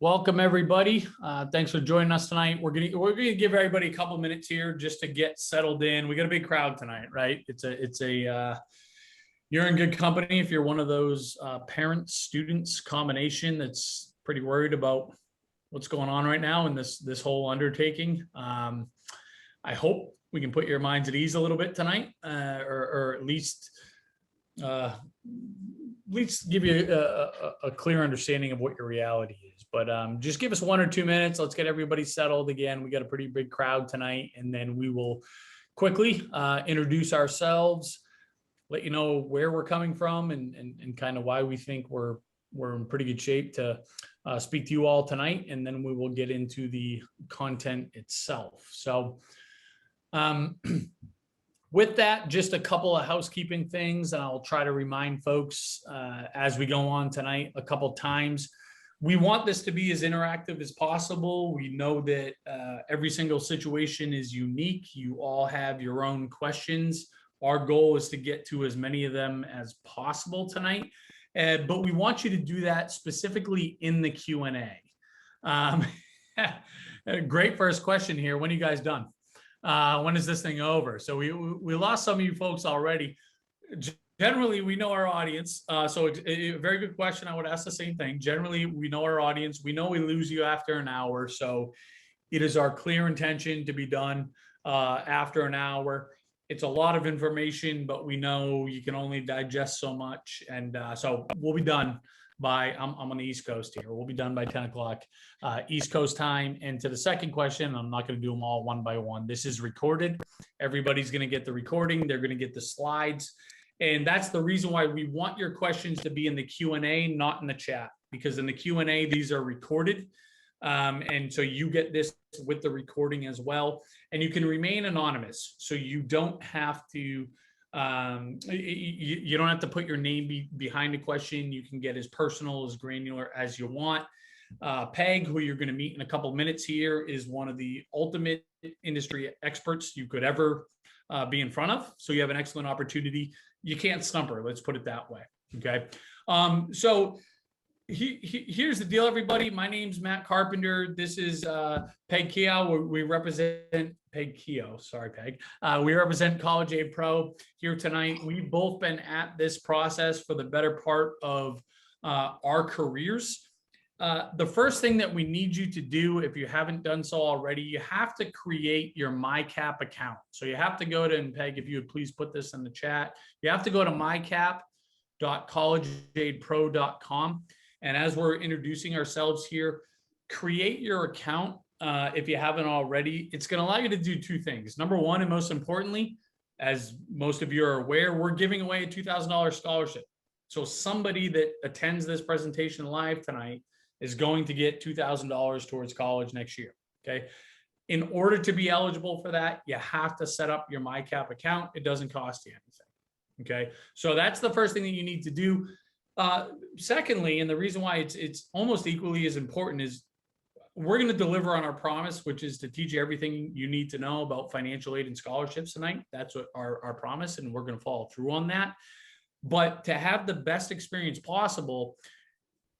Welcome everybody. Thanks for joining us tonight. We're gonna give everybody a couple minutes here just to get settled in. We got a big crowd tonight, right? You're in good company if you're one of those parents, students combination that's pretty worried about what's going on right now in this whole undertaking. I hope we can put your minds at ease a little bit tonight, or at least give you a clear understanding of what your reality is. But just give us 1 or 2 minutes. Let's get everybody settled again. We got a pretty big crowd tonight, and then we will quickly introduce ourselves, let you know where we're coming from, and kind of why we think we're in pretty good shape to speak to you all tonight, and then we will get into the content itself. So with that, just a couple of housekeeping things, and I'll try to remind folks as we go on tonight a couple times. We want this to be as interactive as possible. We know that every single situation is unique. You all have your own questions. Our goal is to get to as many of them as possible tonight, but we want you to do that specifically in the Q&A. Great first question here. When are you guys done? When is this thing over? So we lost some of you folks already. Generally, we know our audience. So a very good question. I would ask the same thing. Generally, we know our audience. We know we lose you after an hour. So it is our clear intention to be done after an hour. It's a lot of information, but we know you can only digest so much. And so we'll be done by, I'm on the East Coast here. We'll be done by 10 o'clock East Coast time. And to the second question, I'm not going to do them all one by one. This is recorded. Everybody's going to get the recording. They're going to get the slides. And that's the reason why we want your questions to be in the Q&A, not in the chat, because in the Q&A, these are recorded. And so you get this with the recording as well. And you can remain anonymous. So you don't have to, you don't have to put your name behind a question. You can get as personal, as granular as you want. Peg, who you're going to meet in a couple of minutes here, is one of the ultimate industry experts you could ever be in front of. So you have an excellent opportunity. You can't stump her, let's put it that way. Okay. So here's the deal, everybody. My name's Matt Carpenter. This is Peg Keogh. We represent Peg Keogh. Sorry, Peg. We represent College Aid Pro here tonight. We've both been at this process for the better part of our careers. The first thing that we need you to do, if you haven't done so already, you have to create your Mycap account. So you have to go to, and Peg, if you would please put this in the chat, you have to go to mycap.collegeaidpro.com. And as we're introducing ourselves here, create your account if you haven't already. It's going to allow you to do 2 things. Number one, and most importantly, as most of you are aware, we're giving away a $2,000 scholarship. So somebody that attends this presentation live tonight is going to get $2,000 towards college next year. Okay. In order to be eligible for that, you have to set up your Mycap account. It doesn't cost you anything. Okay. So that's the first thing that you need to do. Secondly, and the reason why it's almost equally as important is we're going to deliver on our promise, which is to teach you everything you need to know about financial aid and scholarships tonight. That's what our promise, and we're going to follow through on that. But to have the best experience possible,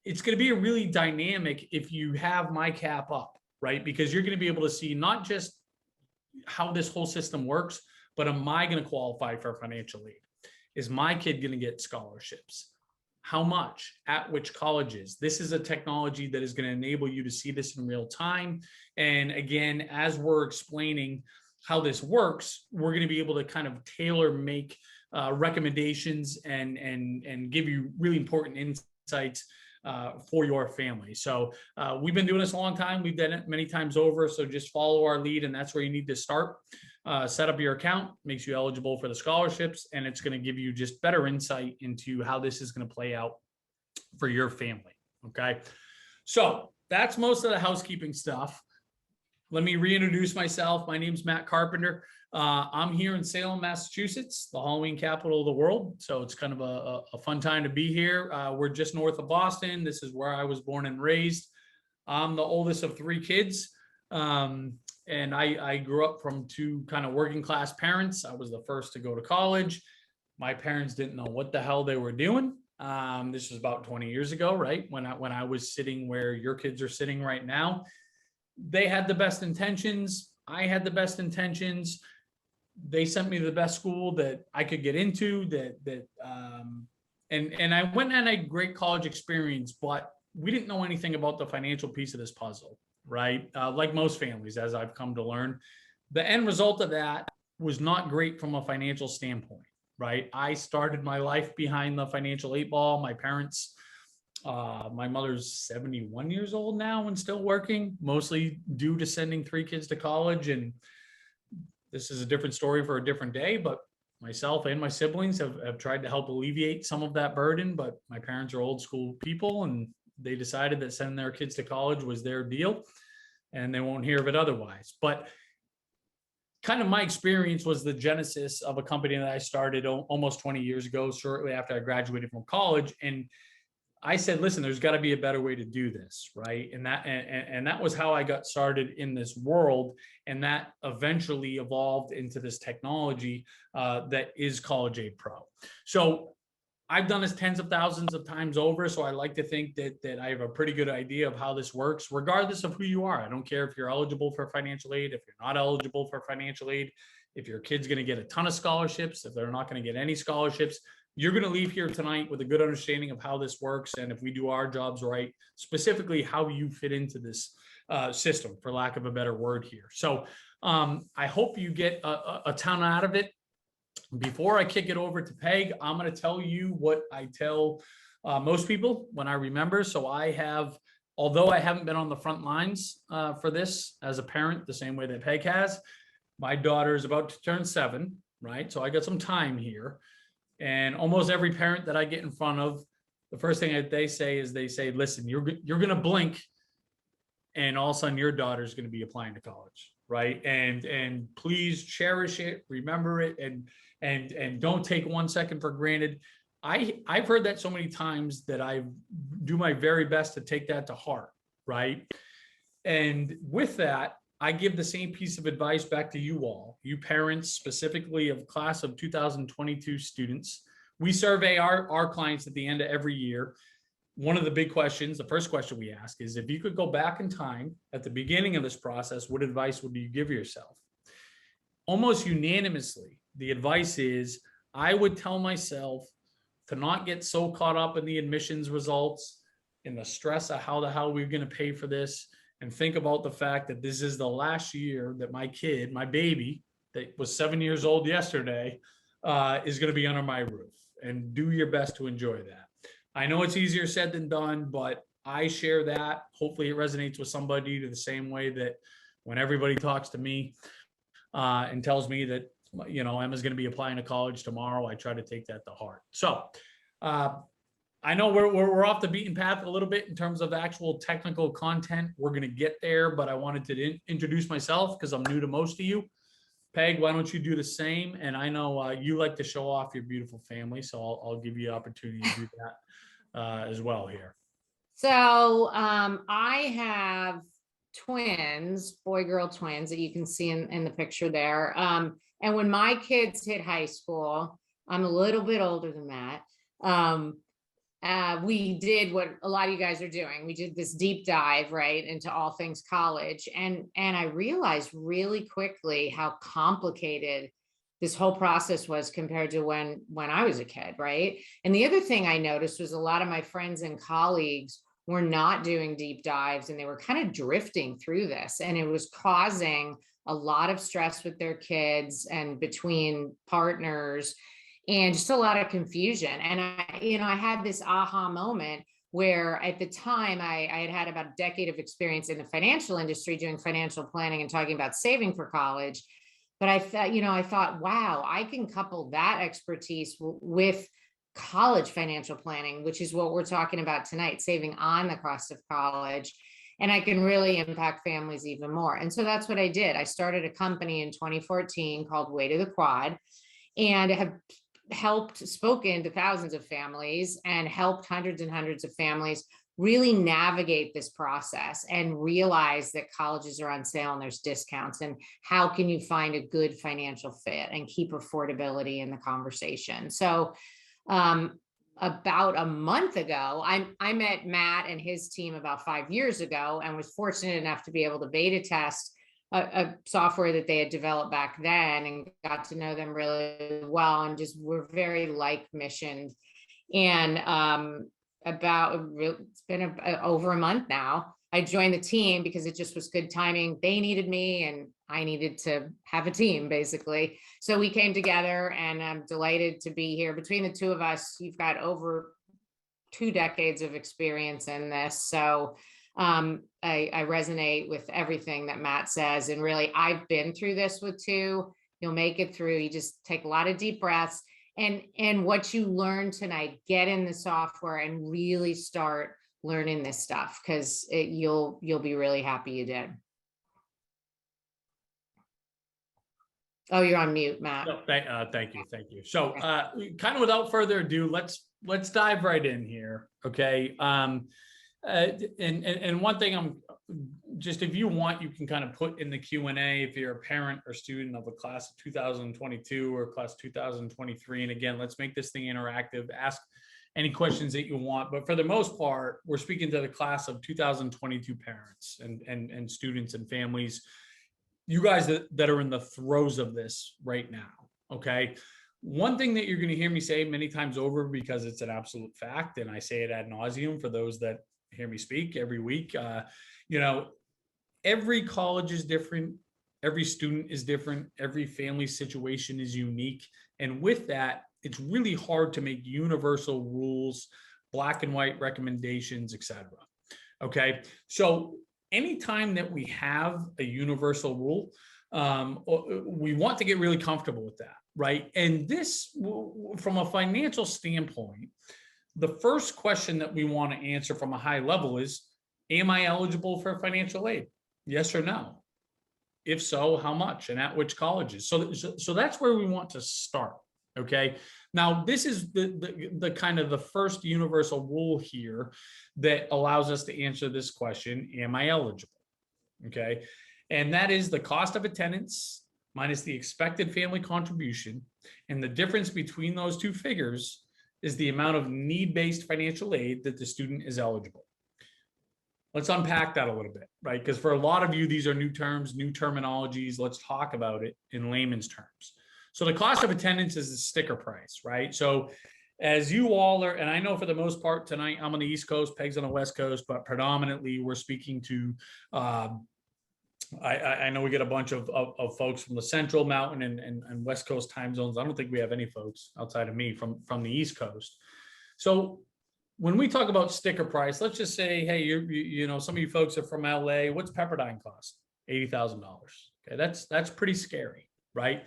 it's going to be a really dynamic if you have Mycap up, right? Because you're going to be able to see not just how this whole system works, but am I going to qualify for financial aid? Is my kid going to get scholarships? How much? At which colleges? This is a technology that is going to enable you to see this in real time. And again, as we're explaining how this works, we're going to be able to kind of tailor make recommendations and give you really important insights for your family. So we've been doing this a long time. We've done it many times over. So just follow our lead, and that's where you need to start. Set up your account, makes you eligible for the scholarships, and it's going to give you just better insight into how this is going to play out for your family. Okay. So that's most of the housekeeping stuff. Let me reintroduce myself. My name's Matt Carpenter. I'm here in Salem, Massachusetts, the Halloween capital of the world. So it's kind of a fun time to be here. We're just north of Boston. This is where I was born and raised. I'm the oldest of 3 kids. And I grew up from 2 kind of working class parents. I was the first to go to college. My parents didn't know what the hell they were doing. This was about 20 years ago, right? When I was sitting where your kids are sitting right now. They had the best intentions. I had the best intentions. They sent me to the best school that I could get into, and I went and had a great college experience, but we didn't know anything about the financial piece of this puzzle, right? Like most families, as I've come to learn, the end result of that was not great from a financial standpoint, right? I started my life behind the financial 8 ball. My parents, my mother's 71 years old now and still working, mostly due to sending 3 kids to college. And this is a different story for a different day, but myself and my siblings have tried to help alleviate some of that burden. But my parents are old school people, and they decided that sending their kids to college was their deal, and they won't hear of it otherwise. But kind of my experience was the genesis of a company that I started almost 20 years ago, shortly after I graduated from college. And I said, listen, there's got to be a better way to do this, right? And that was how I got started in this world, and that eventually evolved into this technology that is College Aid Pro. So I've done this tens of thousands of times over, so I like to think that I have a pretty good idea of how this works, regardless of who you are. I don't care if you're eligible for financial aid, if you're not eligible for financial aid, if your kid's going to get a ton of scholarships, if they're not going to get any scholarships. You're going to leave here tonight with a good understanding of how this works, and if we do our jobs right, specifically how you fit into this system, for lack of a better word here. So I hope you get a ton out of it. Before I kick it over to Peg, I'm going to tell you what I tell most people when I remember. So I have, although I haven't been on the front lines for this as a parent, the same way that Peg has, my daughter is about to turn 7, right? So I got some time here. And almost every parent that I get in front of, the first thing that they say is, listen, you're going to blink, and all of a sudden your daughter's going to be applying to college, right? And please cherish it, remember it, and don't take 1 second for granted. I've heard that so many times that I do my very best to take that to heart, right? And with that, I give the same piece of advice back to you all, you parents, specifically of class of 2022 students. We survey our clients at the end of every year. One of the big questions, the first question we ask is, if you could go back in time at the beginning of this process, what advice would you give yourself? Almost unanimously, the advice is, I would tell myself to not get so caught up in the admissions results, in the stress of how the hell we're going to pay for this, and think about the fact that this is the last year that my kid, my baby, that was 7 years old yesterday, is going to be under my roof, and do your best to enjoy that. I know it's easier said than done, but I share that. Hopefully it resonates with somebody to the same way that when everybody talks to me and tells me that, you know, Emma's going to be applying to college tomorrow, I try to take that to heart. So I know we're off the beaten path a little bit in terms of actual technical content. We're going to get there, but I wanted to introduce myself because I'm new to most of you. Peg, why don't you do the same? And I know you like to show off your beautiful family, so I'll give you the opportunity to do that as well here. So I have twins, boy-girl twins, that you can see in the picture there. And when my kids hit high school, I'm a little bit older than that. We did what a lot of you guys are doing. We did this deep dive, right, into all things college. And I realized really quickly how complicated this whole process was compared to when I was a kid, right? And the other thing I noticed was a lot of my friends and colleagues were not doing deep dives, and they were kind of drifting through this. And it was causing a lot of stress with their kids and between partners, and just a lot of confusion. And I had this aha moment where at the time I had about a decade of experience in the financial industry doing financial planning and talking about saving for college. But I thought, wow, I can couple that expertise with college financial planning, which is what we're talking about tonight, saving on the cost of college. And I can really impact families even more. And so that's what I did. I started a company in 2014 called Way to the Quad, and have spoken to thousands of families and helped hundreds and hundreds of families really navigate this process and realize that colleges are on sale and there's discounts, and how can you find a good financial fit and keep affordability in the conversation. So about a month ago, I met Matt and his team about 5 years ago and was fortunate enough to be able to beta test a software that they had developed back then, and got to know them really well, and just were very like missioned. And it's been over a month now. I joined the team because it just was good timing. They needed me and I needed to have a team, basically. So we came together, and I'm delighted to be here. Between the two of us, you've got over 2 decades of experience in this. So I resonate with everything that Matt says. And really, I've been through this with two. You'll make it through. You just take a lot of deep breaths. And what you learn tonight, get in the software and really start learning this stuff, because you'll be really happy you did. Oh, you're on mute, Matt. No, thank you. So kind of without further ado, let's dive right in here. Okay. And one thing I'm just, if you want, you can kind of put in the Q&A if you're a parent or student of a class of 2022 or class 2023. And again, let's make this thing interactive. Ask any questions that you want, but for the most part, we're speaking to the class of 2022 parents and students and families. You guys that are in the throes of this right now, okay? One thing that you're going to hear me say many times over, because it's an absolute fact, and I say it ad nauseum for those that hear me speak every week, every college is different, every student is different, every family situation is unique, and with that, it's really hard to make universal rules, black and white recommendations, etc. Okay, so anytime that we have a universal rule, we want to get really comfortable with that, right? And this, from a financial standpoint, the first question that we want to answer from a high level is, am I eligible for financial aid? Yes or no? If so, how much and at which colleges? So that's where we want to start. Okay. Now, this is the kind of the first universal rule here that allows us to answer this question: am I eligible? Okay. And that is the cost of attendance minus the expected family contribution. And the difference between those two figures is the amount of need-based financial aid that the student is eligible. Let's unpack that a little bit, right? Because for a lot of you, these are new terms, new terminologies. Let's talk about it in layman's terms. So the cost of attendance is the sticker price, right? So as you all are, and I know for the most part tonight, I'm on the East Coast, Peg's on the West Coast, but predominantly we're speaking to, I know we get a bunch of folks from the Central, Mountain, and West Coast time zones. I don't think we have any folks outside of me from the East Coast. So when we talk about sticker price, let's just say, hey, you know, some of you folks are from LA. What's Pepperdine cost? $80,000. Okay, that's pretty scary, right?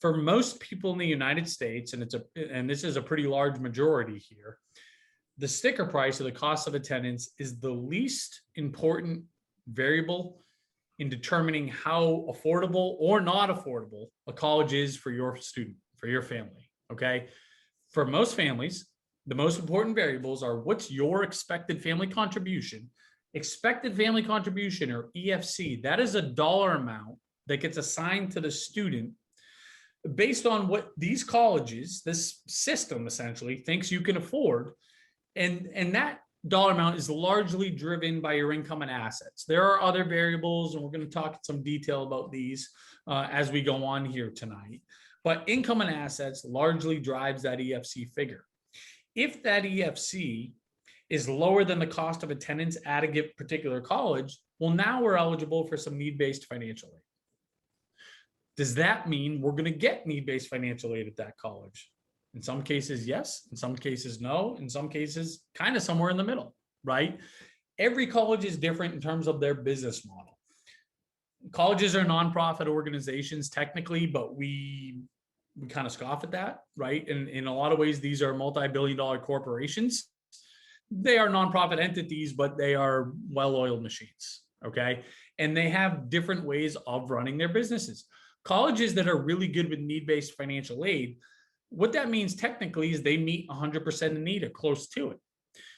For most people in the United States, and this is a pretty large majority here, the sticker price or the cost of attendance is the least important variable in determining how affordable or not affordable a college is for your student, for your family. Okay, for most families, the most important variables are what's your expected family contribution. Expected family contribution, or EFC, that is a dollar amount that gets assigned to the student based on what these colleges, this system essentially thinks you can afford. And that dollar amount is largely driven by your income and assets. There are other variables, and we're going to talk in some detail about these as we go on here tonight. But income and assets largely drives that EFC figure. If that EFC is lower than the cost of attendance at a particular college, well, now we're eligible for some need-based financial aid. Does that mean we're going to get need-based financial aid at that college? In some cases, yes. In some cases, no. In some cases, kind of somewhere in the middle, right? Every college is different in terms of their business model. Colleges are nonprofit organizations technically, but we kind of scoff at that, right? And in a lot of ways, these are multi-billion-dollar corporations. They are nonprofit entities, but they are well-oiled machines, okay? And they have different ways of running their businesses. Colleges that are really good with need-based financial aid, what that means technically is they meet 100% of need or close to it.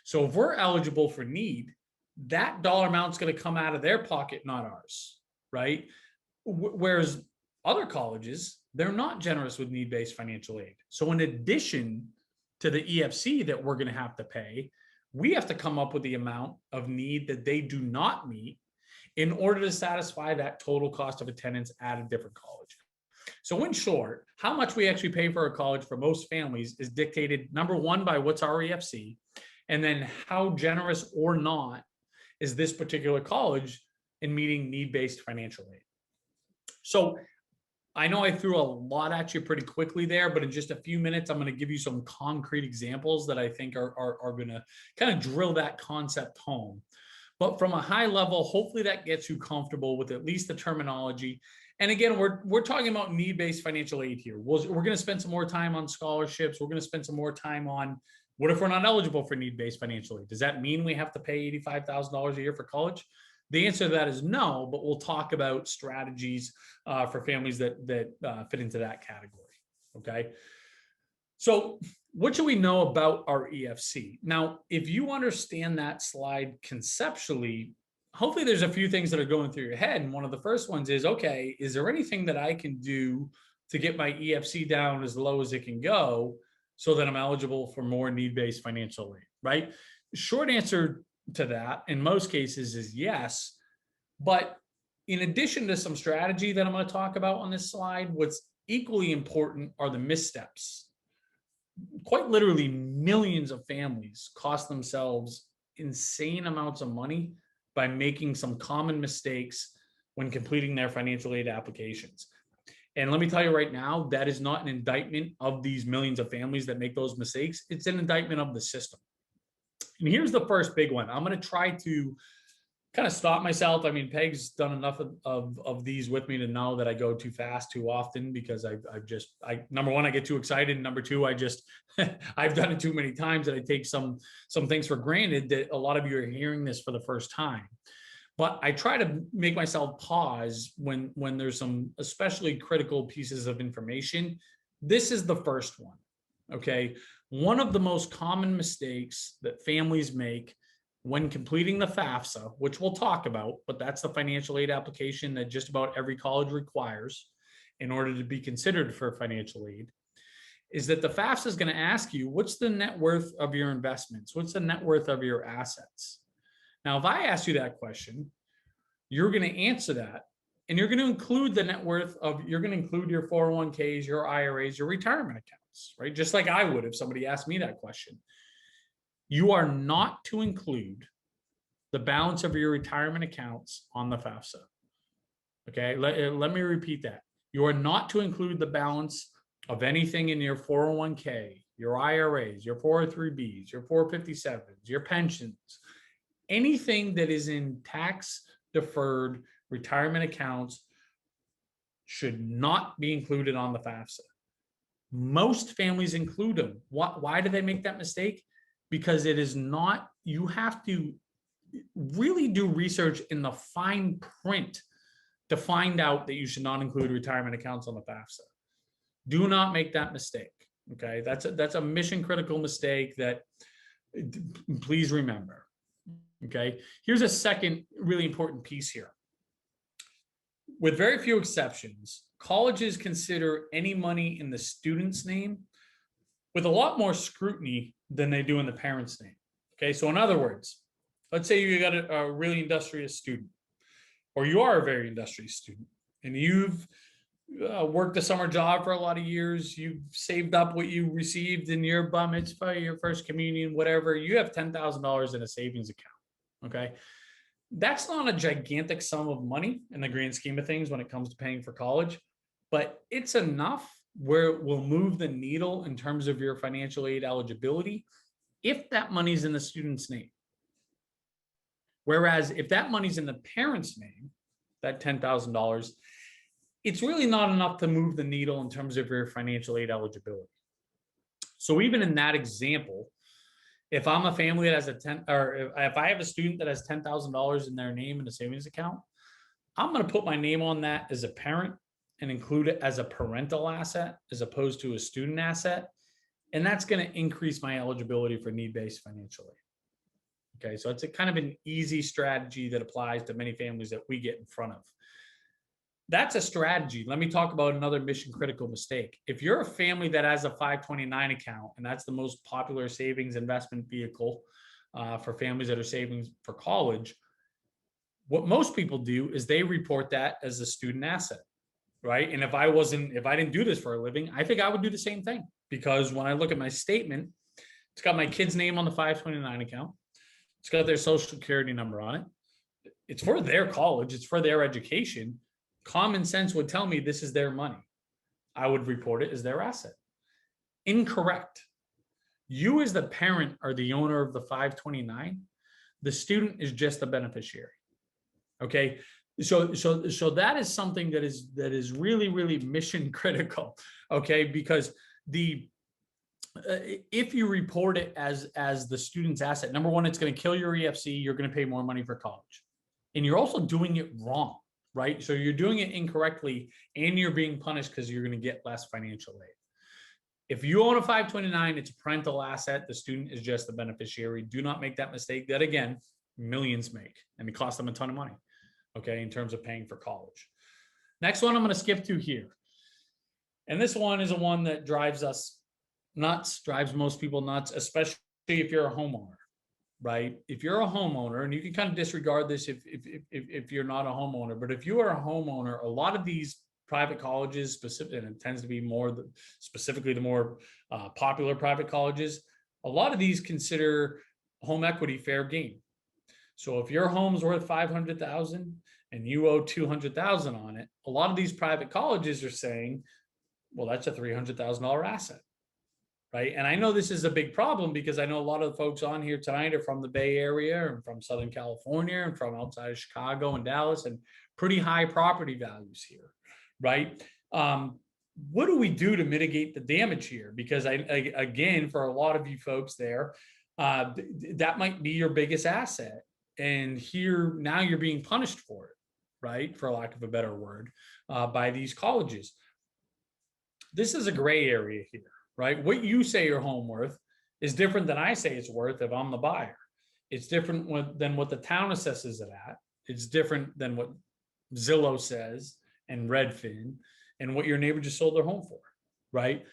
So if we're eligible for need, that dollar amount is going to come out of their pocket, not ours, right? Whereas other colleges, they're not generous with need-based financial aid. So in addition to the EFC that we're going to have to pay, we have to come up with the amount of need that they do not meet in order to satisfy that total cost of attendance at a different college. So in short, how much we actually pay for a college for most families is dictated, number one, by what's our EFC, and then how generous or not is this particular college in meeting need-based financial aid. So I know I threw a lot at you pretty quickly there, but in just a few minutes, I'm going to give you some concrete examples that I think are going to kind of drill that concept home. But from a high level, hopefully that gets you comfortable with at least the terminology. And again, we're talking about need-based financial aid here. We're going to spend some more time on scholarships. We're going to spend some more time on what if we're not eligible for need-based financial aid? Does that mean we have to pay $85,000 a year for college? The answer to that is no, but we'll talk about strategies for families that fit into that category. Okay. So what should we know about our EFC? Now, if you understand that slide conceptually, hopefully there's a few things that are going through your head. And one of the first ones is, okay, is there anything that I can do to get my EFC down as low as it can go so that I'm eligible for more need-based financial aid, right? Short answer to that in most cases is yes. But in addition to some strategy that I'm going to talk about on this slide, what's equally important are the missteps. Quite literally, millions of families cost themselves insane amounts of money by making some common mistakes when completing their financial aid applications. And let me tell you right now, that is not an indictment of these millions of families that make those mistakes. It's an indictment of the system. And here's the first big one. I'm going to try to kind of stop myself. I mean, Peg's done enough of these with me to know that I go too fast too often because number one, I get too excited. And number two, I've done it too many times that I take some things for granted that a lot of you are hearing this for the first time. But I try to make myself pause when there's some especially critical pieces of information. This is the first one, okay? One of the most common mistakes that families make when completing the FAFSA, which we'll talk about, but that's the financial aid application that just about every college requires in order to be considered for financial aid, is that the FAFSA is going to ask you, what's the net worth of your investments? What's the net worth of your assets? Now, if I ask you that question, you're going to answer that, and you're going to include the net worth you're going to include your 401ks, your IRAs, your retirement accounts, right? Just like I would if somebody asked me that question. You are not to include the balance of your retirement accounts on the FAFSA. Okay, let me repeat that. You are not to include the balance of anything in your 401k, your IRAs, your 403bs, your 457s, your pensions, anything that is in tax deferred retirement accounts should not be included on the FAFSA. Most families include them. Why do they make that mistake? Because it is not, you have to really do research in the fine print to find out that you should not include retirement accounts on the FAFSA. Do not make that mistake. Okay, that's a mission critical mistake that please remember. Okay, here's a second really important piece here. With very few exceptions, colleges consider any money in the student's name with a lot more scrutiny than they do in the parent's name. Okay, so in other words, let's say you got a really industrious student, or you are a very industrious student, and you've worked a summer job for a lot of years, you've saved up what you received in your bar mitzvah, your first communion, whatever, you have $10,000 in a savings account, okay? That's not a gigantic sum of money in the grand scheme of things when it comes to paying for college, but it's enough where it will move the needle in terms of your financial aid eligibility if that money's in the student's name. Whereas if that money's in the parent's name, that $10,000, it's really not enough to move the needle in terms of your financial aid eligibility. So even in that example, if I'm a family that has if I have a student that has $10,000 in their name in a savings account, I'm going to put my name on that as a parent and include it as a parental asset as opposed to a student asset. And that's going to increase my eligibility for need-based financial aid. Okay, so it's a kind of an easy strategy that applies to many families that we get in front of. That's a strategy. Let me talk about another mission critical mistake. If you're a family that has a 529 account, and that's the most popular savings investment vehicle for families that are saving for college, what most people do is they report that as a student asset, right? And if I didn't do this for a living, I think I would do the same thing, because when I look at my statement, it's got my kid's name on the 529 account. It's got their social security number on it. It's for their college. It's for their education. Common sense would tell me this is their money. I would report it as their asset. Incorrect. You as the parent are the owner of the 529. The student is just the beneficiary. Okay. So that is something that is really, really mission critical. Okay. Because if you report it as the student's asset, number one, it's going to kill your EFC. You're going to pay more money for college, and you're also doing it wrong, right? So you're doing it incorrectly, and you're being punished because you're going to get less financial aid. If you own a 529, it's a parental asset. The student is just the beneficiary. Do not make that mistake that, again, millions make, and it costs them a ton of money, okay, in terms of paying for college. Next one I'm going to skip to here. And this one is a one that drives us nuts, drives most people nuts, especially if you're a homeowner, right? If you're a homeowner, and you can kind of disregard this if you're not a homeowner, but if you are a homeowner, a lot of these private colleges, specifically, and it tends to be specifically the more popular private colleges, a lot of these consider home equity fair game. So if your home's worth $500,000 and you owe $200,000 on it, a lot of these private colleges are saying, well, that's a $300,000 asset. Right. And I know this is a big problem because I know a lot of the folks on here tonight are from the Bay Area and from Southern California and from outside of Chicago and Dallas, and pretty high property values here. Right. What do we do to mitigate the damage here? Because again, for a lot of you folks there, that might be your biggest asset. And here now you're being punished for it, right? For lack of a better word, by these colleges. This is a gray area here. Right? What you say your home worth is different than I say it's worth if I'm the buyer. It's different than what the town assesses it at. It's different than what Zillow says and Redfin and what your neighbor just sold their home for, right?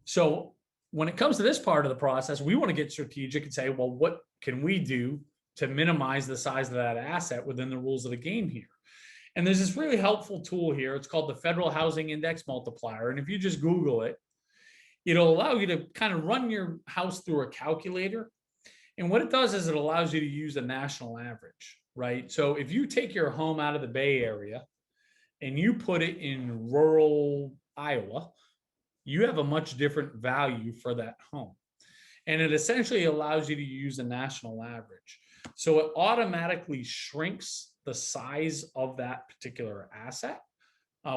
So when it comes to this part of the process, we want to get strategic and say, well, what can we do to minimize the size of that asset within the rules of the game here? And there's this really helpful tool here. It's called the Federal Housing Index Multiplier. And if you just Google it, it'll allow you to kind of run your house through a calculator. And what it does is it allows you to use a national average, right? So if you take your home out of the Bay Area and you put it in rural Iowa, you have a much different value for that home. And it essentially allows you to use a national average. So it automatically shrinks the size of that particular asset,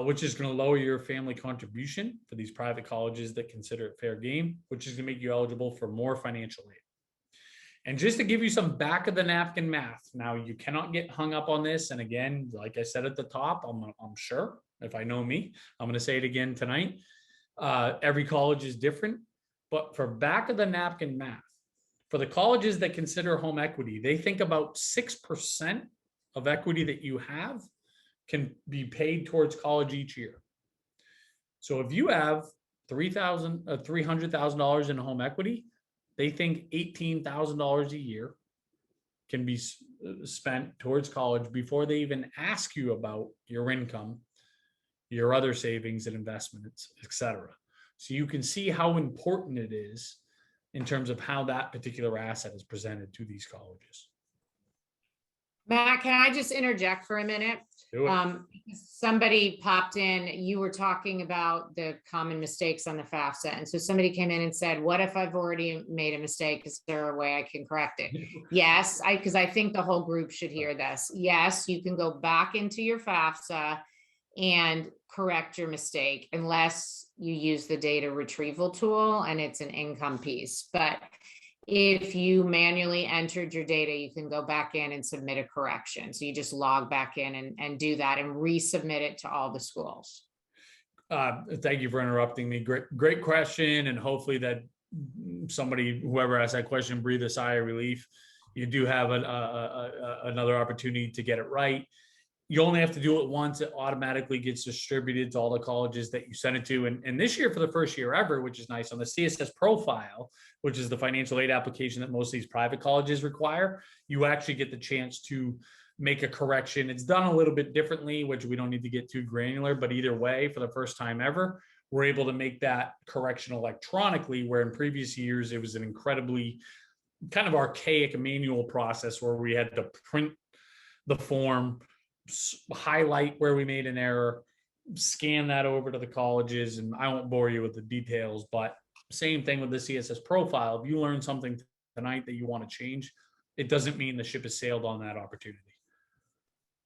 which is going to lower your family contribution for these private colleges that consider it fair game, which is going to make you eligible for more financial aid. And just to give you some back of the napkin math, now you cannot get hung up on this. And again, like I said at the top, I'm sure if I know me, I'm going to say it again tonight. Every college is different, but for back of the napkin math, for the colleges that consider home equity, they think about 6% of equity that you have can be paid towards college each year. So if you have $300,000 in home equity, they think $18,000 a year can be spent towards college before they even ask you about your income, your other savings and investments, etc. So you can see how important it is in terms of how that particular asset is presented to these colleges. Matt, can I just interject for a minute? Somebody popped in, you were talking about the common mistakes on the FAFSA. And so somebody came in and said, what if I've already made a mistake? Is there a way I can correct it? Yes, because I think the whole group should hear this. Yes, you can go back into your FAFSA and correct your mistake unless you use the data retrieval tool and it's an income piece. But if you manually entered your data, you can go back in and submit a correction. So you just log back in and do that and resubmit it to all the schools. Thank you for interrupting me. Great question. And hopefully that somebody, whoever asked that question, breathe a sigh of relief. You do have another opportunity to get it right. You only have to do it once. It automatically gets distributed to all the colleges that you send it to. And this year, for the first year ever, which is nice, on the CSS profile, which is the financial aid application that most of these private colleges require, you actually get the chance to make a correction. It's done a little bit differently, which we don't need to get too granular, but either way, for the first time ever, we're able to make that correction electronically, where in previous years, it was an incredibly kind of archaic manual process where we had to print the form, highlight where we made an error, scan that over to the colleges. And I won't bore you with the details, but same thing with the CSS profile. If you learn something tonight that you want to change, it doesn't mean the ship has sailed on that opportunity.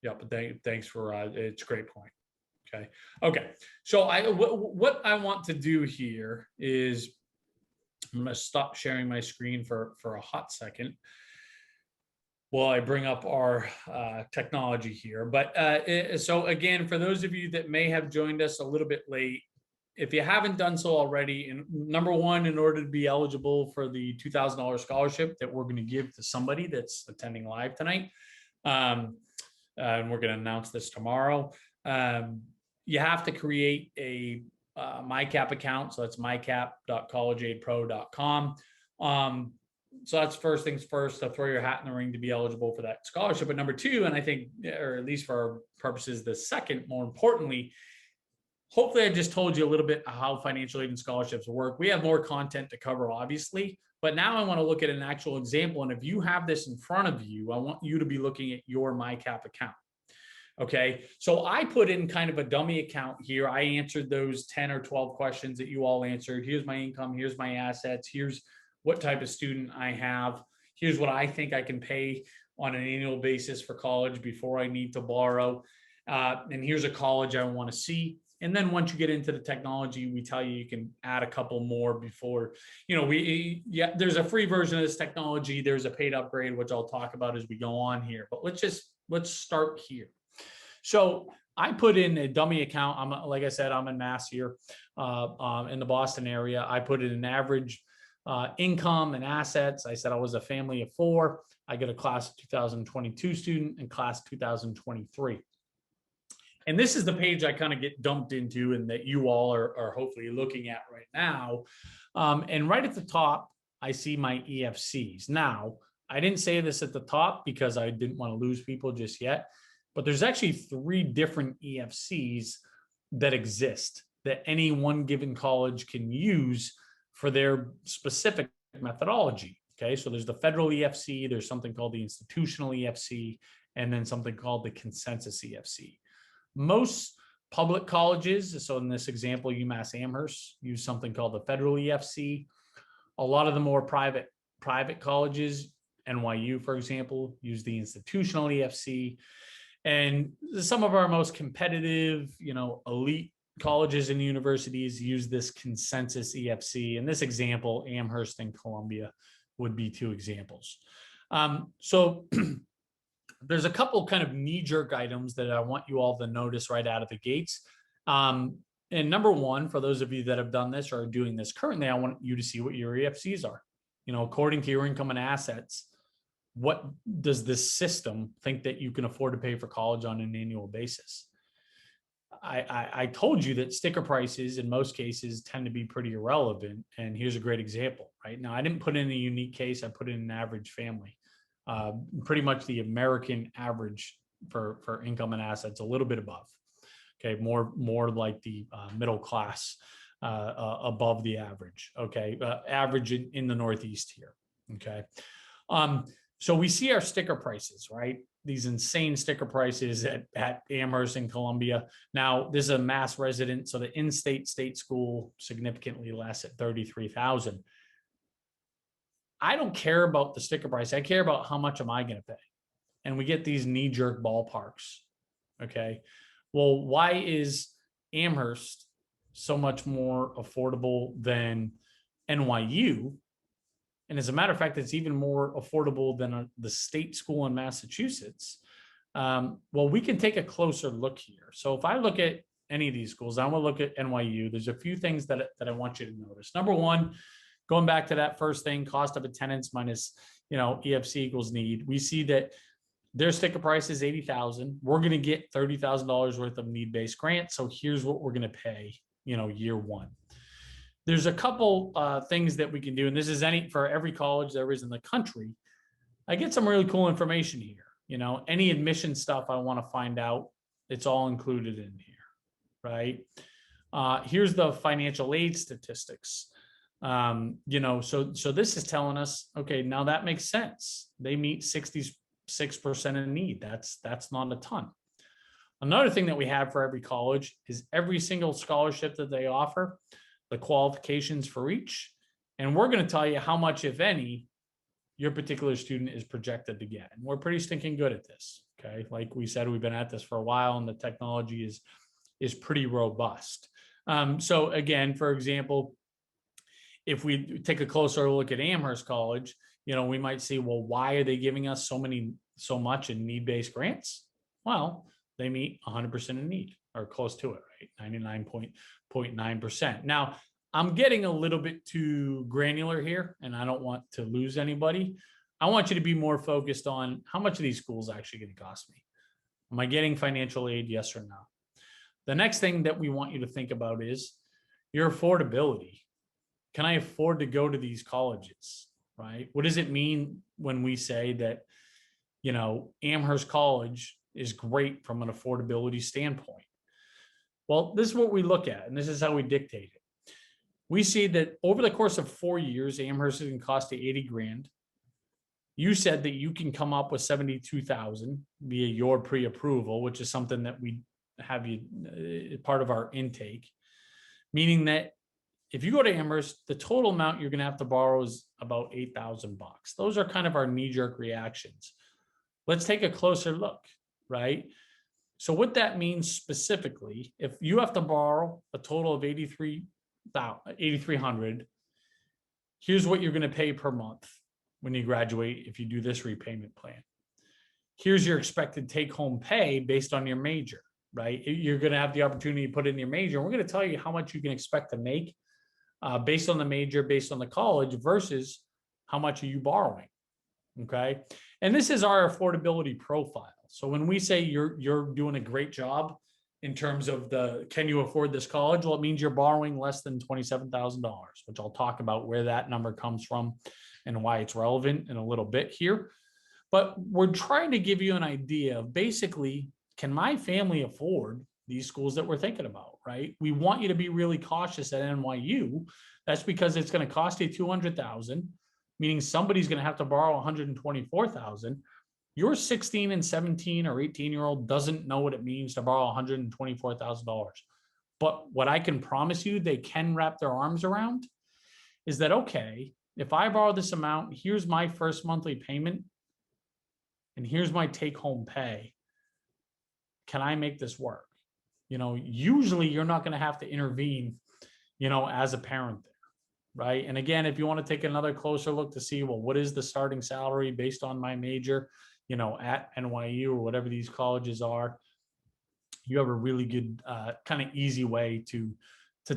Yeah, but thanks for it's a great point. Okay. So what I want to do here is I'm going to stop sharing my screen for a hot second while I bring up our technology here. But so again, for those of you that may have joined us a little bit late, if you haven't done so already, and number one, in order to be eligible for the $2,000 scholarship that we're going to give to somebody that's attending live tonight, and we're going to announce this tomorrow, you have to create a Mycap account. So that's mycap.collegeaidpro.com. So that's first things first, to throw your hat in the ring to be eligible for that scholarship. But number two, and I think, or at least for our purposes, the second, more importantly, hopefully I just told you a little bit how financial aid and scholarships work. We have more content to cover, obviously, but now I want to look at an actual example. And if you have this in front of you, I want you to be looking at your Mycap account. Okay, so I put in kind of a dummy account here. I answered those 10 or 12 questions that you all answered. Here's my income, here's my assets, here's what type of student I have, here's what I think I can pay on an annual basis for college before I need to borrow, and here's a college I want to see. And then once you get into the technology, we tell you can add a couple more before, there's a free version of this technology. There's a paid upgrade, which I'll talk about as we go on here. But let's start here. So I put in a dummy account. Like I said, I'm in Mass here in the Boston area. I put in an average income and assets. I said I was a family of 4. I get a class of 2022 student and class 2023. And this is the page I kind of get dumped into and that you all are hopefully looking at right now. And right at the top, I see my EFCs. Now, I didn't say this at the top because I didn't want to lose people just yet, but there's actually 3 different EFCs that exist that any one given college can use for their specific methodology. Okay, so there's the federal EFC, there's something called the institutional EFC, and then something called the consensus EFC. Most public colleges, so in this example, UMass Amherst, use something called the federal EFC. A lot of the more private colleges, NYU, for example, use the institutional EFC. And some of our most competitive, elite colleges and universities use this consensus EFC. In this example, Amherst and Columbia would be 2 examples. So there's a couple kind of knee-jerk items that I want you all to notice right out of the gates. And number one, for those of you that have done this or are doing this currently, I want you to see what your EFCs are. According to your income and assets, what does this system think that you can afford to pay for college on an annual basis? I told you that sticker prices in most cases tend to be pretty irrelevant. And here's a great example, right? Now, I didn't put in a unique case. I put in an average family. Pretty much the American average for income and assets, a little bit above. Okay, more like the middle class above the average. Okay, average in the Northeast here. Okay, so we see our sticker prices, right? These insane sticker prices at Amherst and Columbia. Now, this is a Mass resident, so the in-state state school significantly less at $33,000. I don't care about the sticker price. I care about how much am I going to pay? And we get these knee-jerk ballparks. Okay. Well, why is Amherst so much more affordable than NYU? And as a matter of fact, it's even more affordable than the state school in Massachusetts. Well, we can take a closer look here. So if I look at any of these schools, I'm going to look at NYU. There's a few things that I want you to notice. Number one, going back to that first thing, cost of attendance minus, EFC equals need. We see that Their sticker price is $80,000. We're going to get $30,000 worth of need-based grant. So here's what we're going to pay, year one. There's a couple things that we can do, and this is for every college there is in the country. I get some really cool information here. Any admission stuff I want to find out, it's all included in here, right? Here's the financial aid statistics. So this is telling us, okay, now that makes sense. They meet 66% in need. That's not a ton. Another thing that we have for every college is every single scholarship that they offer, the qualifications for each. And we're going to tell you how much, if any, your particular student is projected to get. And we're pretty stinking good at this. Okay. Like we said, we've been at this for a while and the technology is pretty robust. So again, for example, if we take a closer look at Amherst College, we might see, well, why are they giving us so much in need-based grants? Well, they meet 100% in need, or close to it, right? 99.9%. Now, I'm getting a little bit too granular here, and I don't want to lose anybody. I want you to be more focused on how much are these schools actually going to cost me? Am I getting financial aid? Yes or no? The next thing that we want you to think about is your affordability. Can I afford to go to these colleges, right? What does it mean when we say that, Amherst College is great from an affordability standpoint? Well, this is what we look at, and this is how we dictate it. We see that over the course of 4 years, Amherst is going to cost you 80 grand. You said that you can come up with 72,000 via your pre-approval, which is something that we have you part of our intake, meaning that if you go to Amherst, the total amount you're going to have to borrow is about $8,000. Those are kind of our knee-jerk reactions. Let's take a closer look, right? So what that means specifically, if you have to borrow a total of $8,300, here's what you're going to pay per month when you graduate if you do this repayment plan. Here's your expected take-home pay based on your major, right? You're going to have the opportunity to put in your major. And we're going to tell you how much you can expect to make based on the major, based on the college versus how much are you borrowing, okay? And this is our affordability profile. So when we say you're doing a great job in terms of can you afford this college? Well, it means you're borrowing less than $27,000, which I'll talk about where that number comes from and why it's relevant in a little bit here. But we're trying to give you an idea of basically, can my family afford these schools that we're thinking about, right? We want you to be really cautious at NYU. That's because it's going to cost you $200,000, meaning somebody's going to have to borrow $124,000. Your 16 and 17 or 18-year-old doesn't know what it means to borrow $124,000. But what I can promise you they can wrap their arms around is that, okay, if I borrow this amount, here's my first monthly payment, and here's my take-home pay. Can I make this work? Usually you're not going to have to intervene, as a parent there, right? And again, if you want to take another closer look to see, well, what is the starting salary based on my major, at NYU or whatever these colleges are, you have a really good kind of easy way to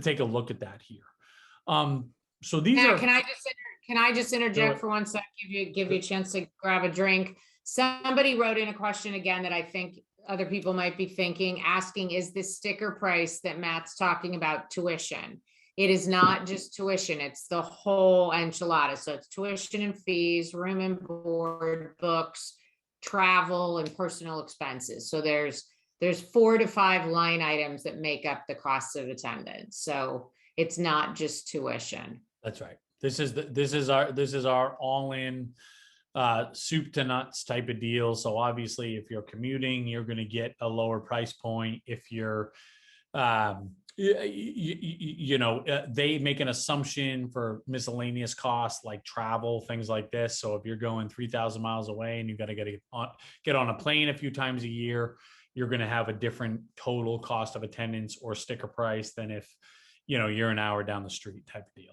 take a look at that here. So these are. Can I just interject for 1 sec? Give you a chance to grab a drink. Somebody wrote in a question again that I think other people might be asking, is this sticker price that Matt's talking about tuition? It is not just tuition, it's the whole enchilada. So it's tuition and fees, room and board, books, travel, and personal expenses. So there's 4 to 5 line items that make up the cost of attendance. So it's not just tuition. That's right. This is our all-in soup to nuts type of deal. So obviously if you're commuting, you're going to get a lower price point. If you're they make an assumption for miscellaneous costs like travel, things like this. So if you're going 3,000 miles away and you've got to get on a plane a few times a year, you're going to have a different total cost of attendance or sticker price than if you're an hour down the street type of deal.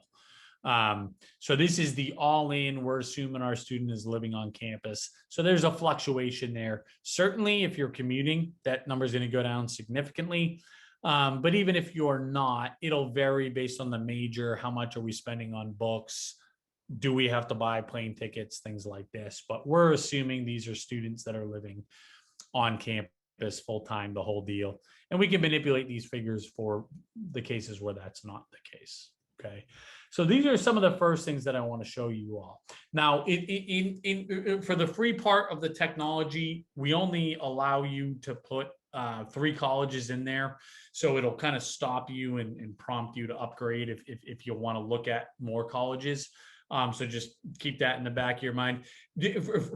So this is the all-in. We're assuming our student is living on campus. So there's a fluctuation there. Certainly if you're commuting, that number is going to go down significantly. But even if you're not, it'll vary based on the major. How much are we spending on books, do we have to buy plane tickets, things like this. But we're assuming these are students that are living on campus full time, the whole deal. And we can manipulate these figures for the cases where that's not the case. Okay. So these are some of the first things that I want to show you all. Now, for the free part of the technology, we only allow you to put 3 colleges in there. So it'll kind of stop you and prompt you to upgrade if you want to look at more colleges. So just keep that in the back of your mind.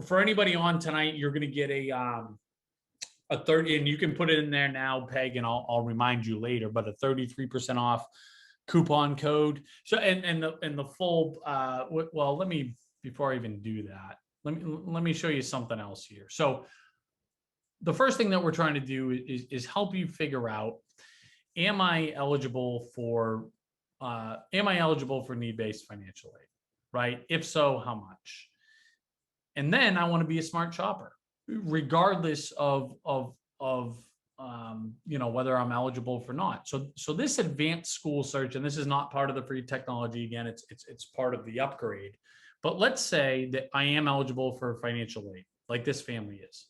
For anybody on tonight, you're going to get a 30, and you can put it in there now, Peg, and I'll remind you later, but a 33% off coupon code. So and the full well, let me, before I even do that, let me show you something else here. So the first thing that we're trying to do is help you figure out, am I eligible for need-based financial aid, right? If so, how much? And then I want to be a smart shopper, regardless of whether I'm eligible for not. So this advanced school search, and this is not part of the free technology. Again, it's part of the upgrade. But let's say that I am eligible for financial aid, like this family is.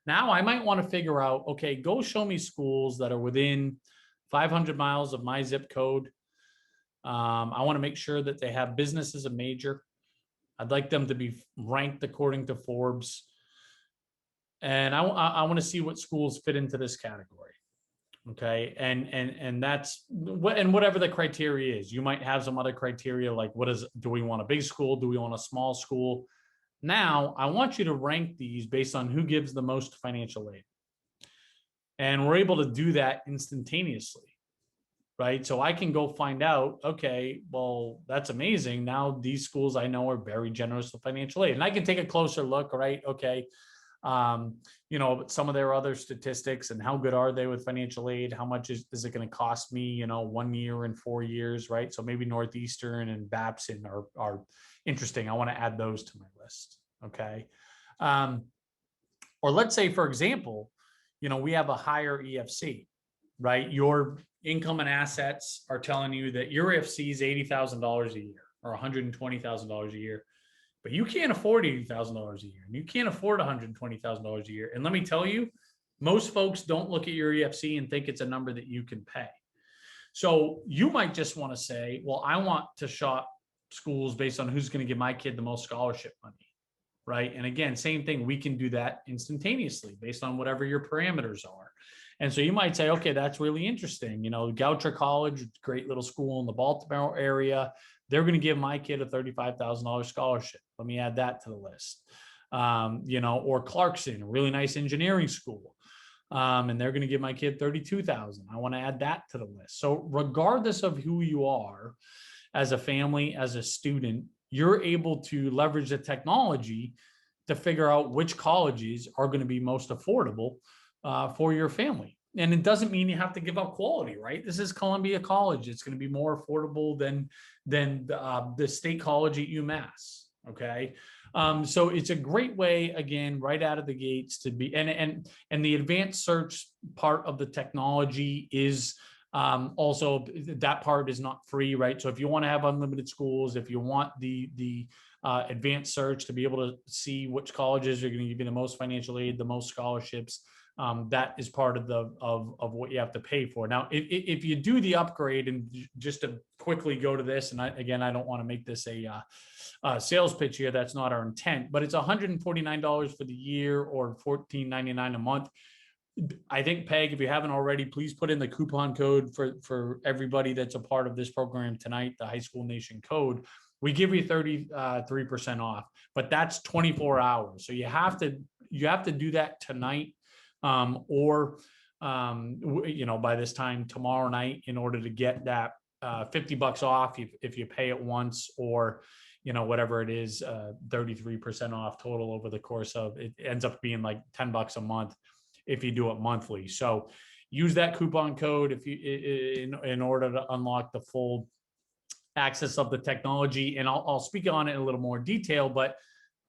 Now I might want to figure out, okay, go show me schools that are within 500 miles of my zip code. I want to make sure that they have business as a major. I'd like them to be ranked according to Forbes. And I want to see what schools fit into this category. Okay. And that's what, and whatever the criteria is, you might have some other criteria, like do we want a big school? Do we want a small school? Now I want you to rank these based on who gives the most financial aid. And we're able to do that instantaneously, right? So I can go find out, okay, well, that's amazing. Now these schools I know are very generous with financial aid, and I can take a closer look, right? Okay. Some of their other statistics and how good are they with financial aid? How much is it going to cost me, 1 year and 4 years, right? So maybe Northeastern and Babson are interesting. I want to add those to my list. Okay. Or let's say, for example, we have a higher EFC, right? Your income and assets are telling you that your EFC is $80,000 a year or $120,000 a year. But you can't afford $80,000 a year, and you can't afford $120,000 a year. And let me tell you, most folks don't look at your EFC and think it's a number that you can pay. So you might just want to say, well, I want to shop schools based on who's going to give my kid the most scholarship money, right? And again, same thing, we can do that instantaneously based on whatever your parameters are. And so you might say, okay, that's really interesting. Goucher College, great little school in the Baltimore area. They're going to give my kid a $35,000 scholarship. Let me add that to the list. Or Clarkson, a really nice engineering school. And they're going to give my kid $32,000. I want to add that to the list. So regardless of who you are as a family, as a student, you're able to leverage the technology to figure out which colleges are going to be most affordable for your family. And it doesn't mean you have to give up quality, right? This is Columbia College. It's going to be more affordable than the state college at UMass. Okay. So it's a great way, again, right out of the gates to be, and the advanced search part of the technology is also, that part is not free, right? So if you want to have unlimited schools, if you want the advanced search to be able to see which colleges are going to give you the most financial aid, the most scholarships, that is part of what you have to pay for. Now, if you do the upgrade, and just to quickly go to this, and I don't want to make this a sales pitch here. That's not our intent, but it's $149 for the year or $14.99 a month. I think, Peg, if you haven't already, please put in the coupon code for everybody that's a part of this program tonight, the High School Nation code. We give you 33% off, but that's 24 hours. So you have to do that tonight. Or by this time tomorrow night, in order to get that $50 off if you pay it once, or whatever it is, 33% off total over the course of it, ends up being like $10 a month if you do it monthly. So use that coupon code if you in order to unlock the full access of the technology. And I'll speak on it in a little more detail, but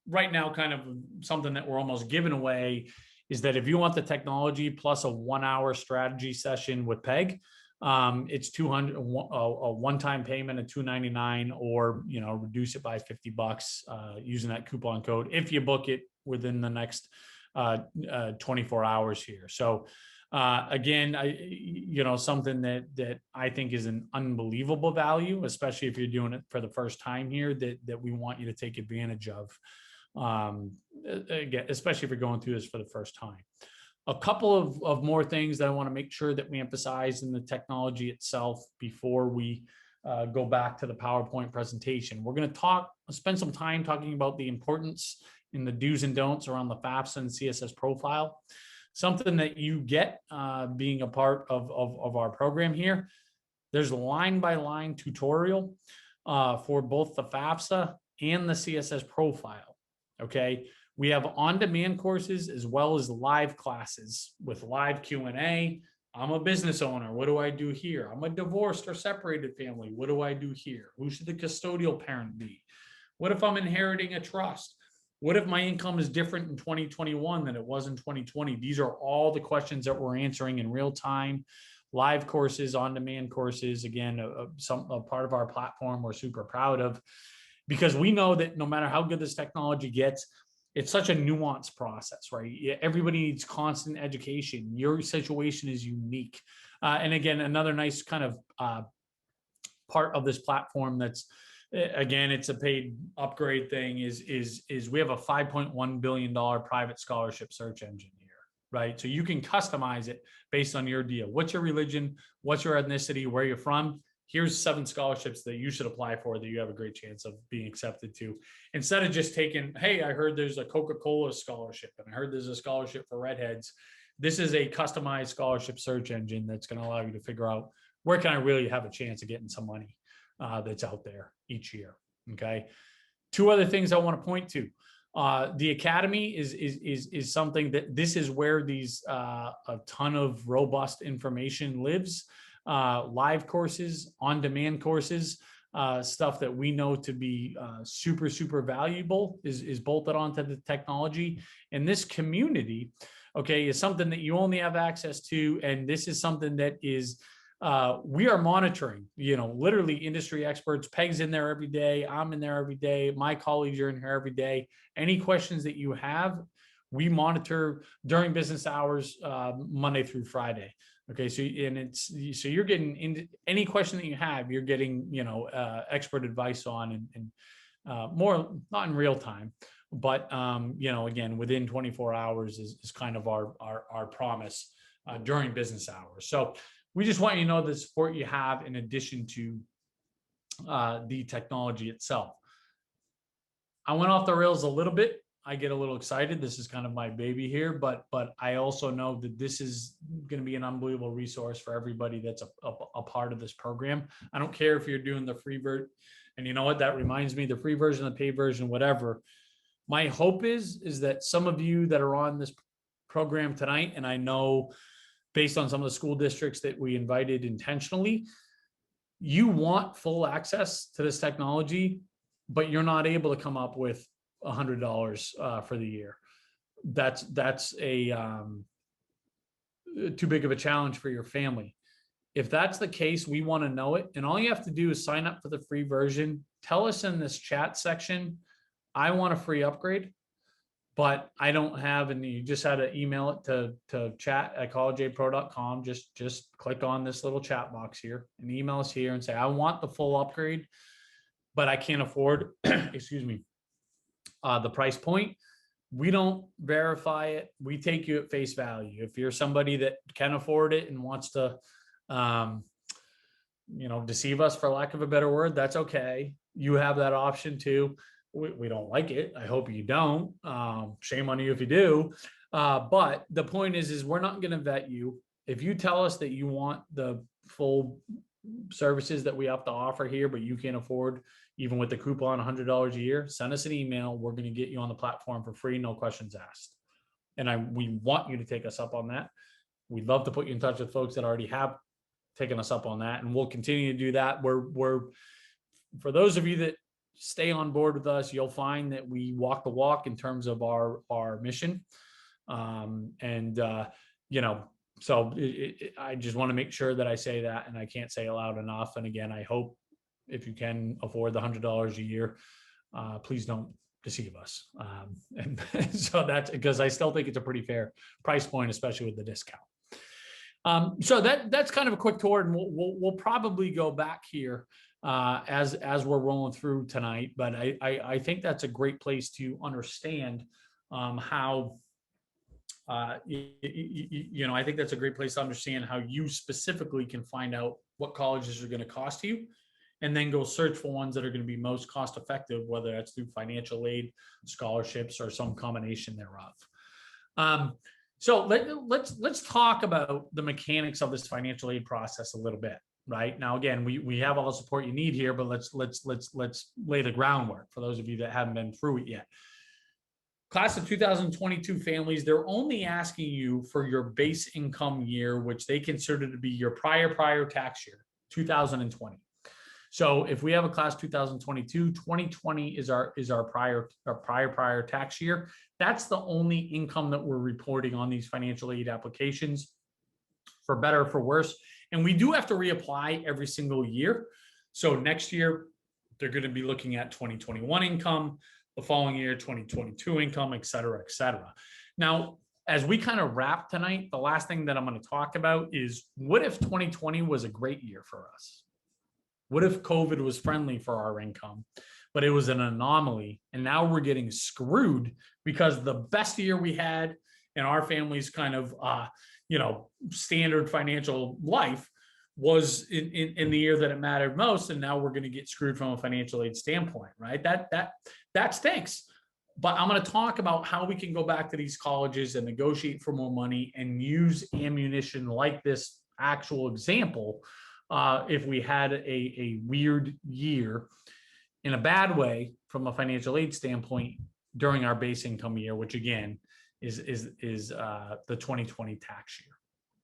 right now, kind of something that we're almost giving away is that if you want the technology plus a 1-hour strategy session with Peg, it's 200, a one-time payment of $299, or, reduce it by $50 using that coupon code if you book it within the next 24 hours here. So again, something that I think is an unbelievable value, especially if you're doing it for the first time here, that we want you to take advantage of. Again, especially if you're going through this for the first time. A couple of more things that I want to make sure that we emphasize in the technology itself before we go back to the PowerPoint presentation. We're going to spend some time talking about the importance in the do's and don'ts around the FAFSA and CSS profile. Something that you get being a part of our program here. There's a line-by-line tutorial for both the FAFSA and the CSS profile, okay? We have on-demand courses as well as live classes with live Q&A. I'm a business owner. What do I do here? I'm a divorced or separated family. What do I do here? Who should the custodial parent be? What if I'm inheriting a trust? What if my income is different in 2021 than it was in 2020? These are all the questions that we're answering in real time. Live courses, on-demand courses, again, a part of our platform we're super proud of, because we know that no matter how good this technology gets, it's such a nuanced process, right? Everybody needs constant education. Your situation is unique. And again, another nice kind of part of this platform that's, again, it's a paid upgrade thing is we have a $5.1 billion private scholarship search engine here, right? So you can customize it based on your deal. What's your religion? What's your ethnicity? Where you're from? Here's 7 scholarships that you should apply for that you have a great chance of being accepted to. Instead of just taking, hey, I heard there's a Coca-Cola scholarship and I heard there's a scholarship for redheads. This is a customized scholarship search engine that's going to allow you to figure out where can I really have a chance of getting some money that's out there each year. Okay. 2 other things I want to point to. The Academy is something that this is where these a ton of robust information lives. Live courses, on-demand courses, stuff that we know to be super, super valuable is bolted onto the technology. And this community, okay, is something that you only have access to. And this is something that is, we are monitoring, literally industry experts. Peg's in there every day. I'm in there every day. My colleagues are in here every day. Any questions that you have, we monitor during business hours, Monday through Friday. Okay, so you're getting into any question that you have, you're getting expert advice on, and more not in real time, but again, within 24 hours is kind of our promise during business hours. So we just want you to know the support you have in addition to the technology itself. I went off the rails a little bit. I get a little excited. This is kind of my baby here, but I also know that this is going to be an unbelievable resource for everybody that's a part of this program. I don't care if you're doing the free version, and you know what, that reminds me, the free version, the paid version, whatever. My hope is that some of you that are on this program tonight, and I know based on some of the school districts that we invited intentionally, you want full access to this technology, but you're not able to come up with $100 for the year. That's a too big of a challenge for your family. If that's the case, we want to know it. And all you have to do is sign up for the free version. Tell us in this chat section, I want a free upgrade, but I don't have, and you just had to email it to chat@collegeaidpro.com. Just click on this little chat box here and email us here and say, I want the full upgrade, but I can't afford, excuse me, the price point. We don't verify it. We take you at face value. If you're somebody that can afford it and wants to, deceive us, for lack of a better word, that's okay. You have that option too. We don't like it. I hope you don't. Shame on you if you do. But the point is we're not going to vet you. If you tell us that you want the full services that we have to offer here, but you can't afford, even with the coupon, $100 a year, send us an email. We're going to get you on the platform for free, no questions asked. And we want you to take us up on that. We'd love to put you in touch with folks that already have taken us up on that, and we'll continue to do that. We're for those of you that stay on board with us, you'll find that we walk the walk in terms of our mission. So I just want to make sure that I say that, and I can't say it loud enough. And again, I hope if you can afford the $100 a year, please don't deceive us. And so that's because I still think it's a pretty fair price point, especially with the discount. So that's kind of a quick tour, and we'll probably go back here as we're rolling through tonight. But I think that's a great place to understand how. I think that's a great place to understand how you specifically can find out what colleges are going to cost you, and then go search for ones that are going to be most cost effective, whether that's through financial aid, scholarships, or some combination thereof. So let's talk about the mechanics of this financial aid process a little bit. Right now, again, we have all the support you need here, but let's lay the groundwork for those of you that haven't been through it yet. Class of 2022 families, they're only asking you for your base income year, which they consider to be your prior tax year, 2020. So if we have a class 2022, 2020 is our prior tax year. That's the only income that we're reporting on these financial aid applications, for better or for worse. And we do have to reapply every single year. So next year, they're going to be looking at 2021 income, the following year, 2022 income, et cetera, et cetera. Now, as we kind of wrap tonight, the last thing that I'm going to talk about is, what if 2020 was a great year for us? What if COVID was friendly for our income, but it was an anomaly, and now we're getting screwed because the best year we had in our family's kind of standard financial life was in the year that it mattered most, and now we're going to get screwed from a financial aid standpoint, right? That stinks. But I'm going to talk about how we can go back to these colleges and negotiate for more money and use ammunition like this actual example if we had a weird year in a bad way from a financial aid standpoint during our base income year, which again is the 2020 tax year.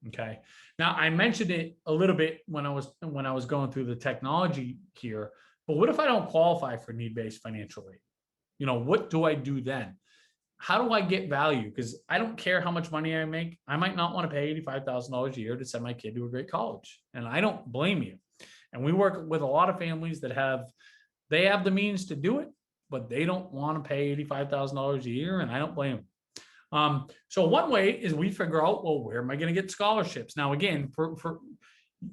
Okay. Now, I mentioned it a little bit when I was going through the technology here, but what if I don't qualify for need-based financial aid? What do I do then? How do I get value? Because I don't care how much money I make. I might not want to pay $85,000 a year to send my kid to a great college, and I don't blame you. And we work with a lot of families that have the means to do it, but they don't want to pay $85,000 a year, and I don't blame them. So one way is we figure out, well, where am I going to get scholarships? Now, again, for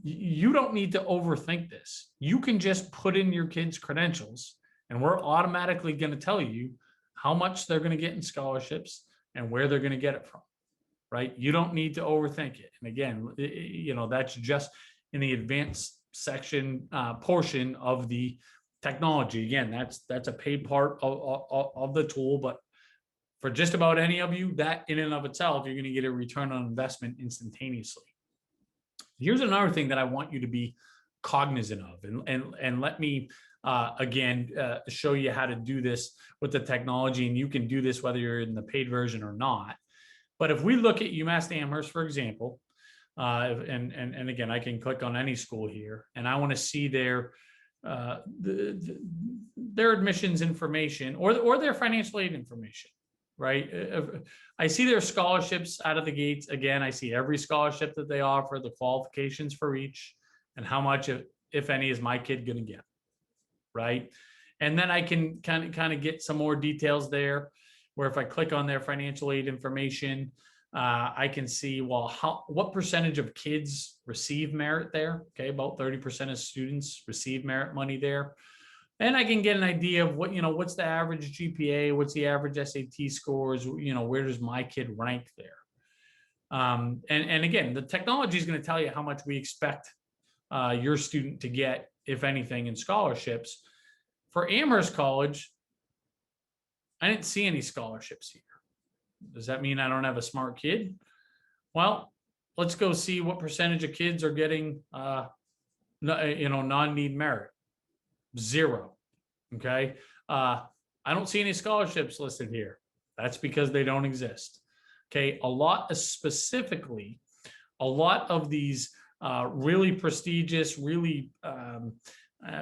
you don't need to overthink this. You can just put in your kids' credentials, and we're automatically going to tell you how much they're going to get in scholarships and where they're going to get it from, right? You don't need to overthink it. And again, that's just in the advanced section portion of the technology. Again, that's a paid part of the tool, but for just about any of you, that in and of itself, you're going to get a return on investment instantaneously. Here's another thing that I want you to be cognizant of, and let me again show you how to do this with the technology, and you can do this whether you're in the paid version or not. But if we look at UMass Amherst, for example, and again, I can click on any school here, and I want to see their admissions information or their financial aid information. Right. I see their scholarships out of the gates. Again, I see every scholarship that they offer, the qualifications for each, and how much, if any, is my kid going to get. Right. And then I can kind of get some more details there, where if I click on their financial aid information, I can see, well, what percentage of kids receive merit there? Okay. About 30% of students receive merit money there. And I can get an idea of what's the average GPA, what's the average SAT scores, where does my kid rank there? And again, the technology is going to tell you how much we expect your student to get, if anything, in scholarships. For Amherst College, I didn't see any scholarships here. Does that mean I don't have a smart kid? Well, let's go see what percentage of kids are getting, non-need merit. 0. Okay. I don't see any scholarships listed here. That's because they don't exist. Okay. A lot of these really prestigious,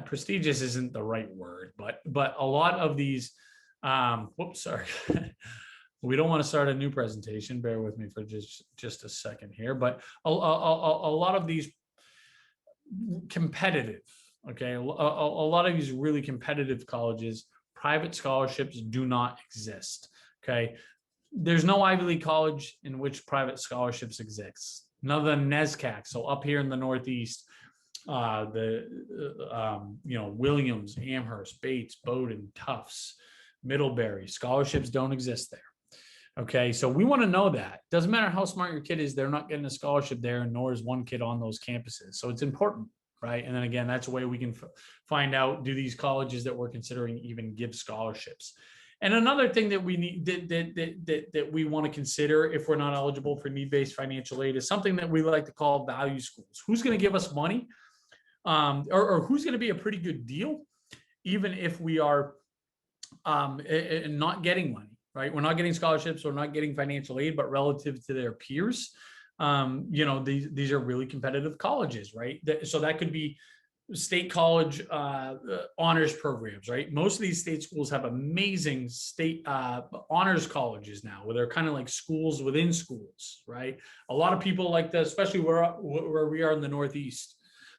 prestigious isn't the right word, but a lot of these, We don't want to start a new presentation. Bear with me for just a second here. But a lot of these competitive, okay, a lot of these really competitive colleges, private scholarships do not exist. Okay, there's no Ivy League college in which private scholarships exist. None of the NESCAC. So up here in the Northeast, Williams, Amherst, Bates, Bowdoin, Tufts, Middlebury, scholarships don't exist there. Okay, so we want to know that. Doesn't matter how smart your kid is, they're not getting a scholarship there, and nor is one kid on those campuses. So it's important, right? And then again, that's a way we can find out, do these colleges that we're considering even give scholarships? And another thing that we need that we want to consider if we're not eligible for need-based financial aid is something that we like to call value schools. Who's going to give us money, or who's going to be a pretty good deal, even if we are not getting money? Right? We're not getting scholarships, we're not getting financial aid, but relative to their peers, these are really competitive colleges, right? So that could be state college honors programs, right? Most of these state schools have amazing state honors colleges now, where they're kind of like schools within schools, right? A lot of people like that, especially where we are in the Northeast.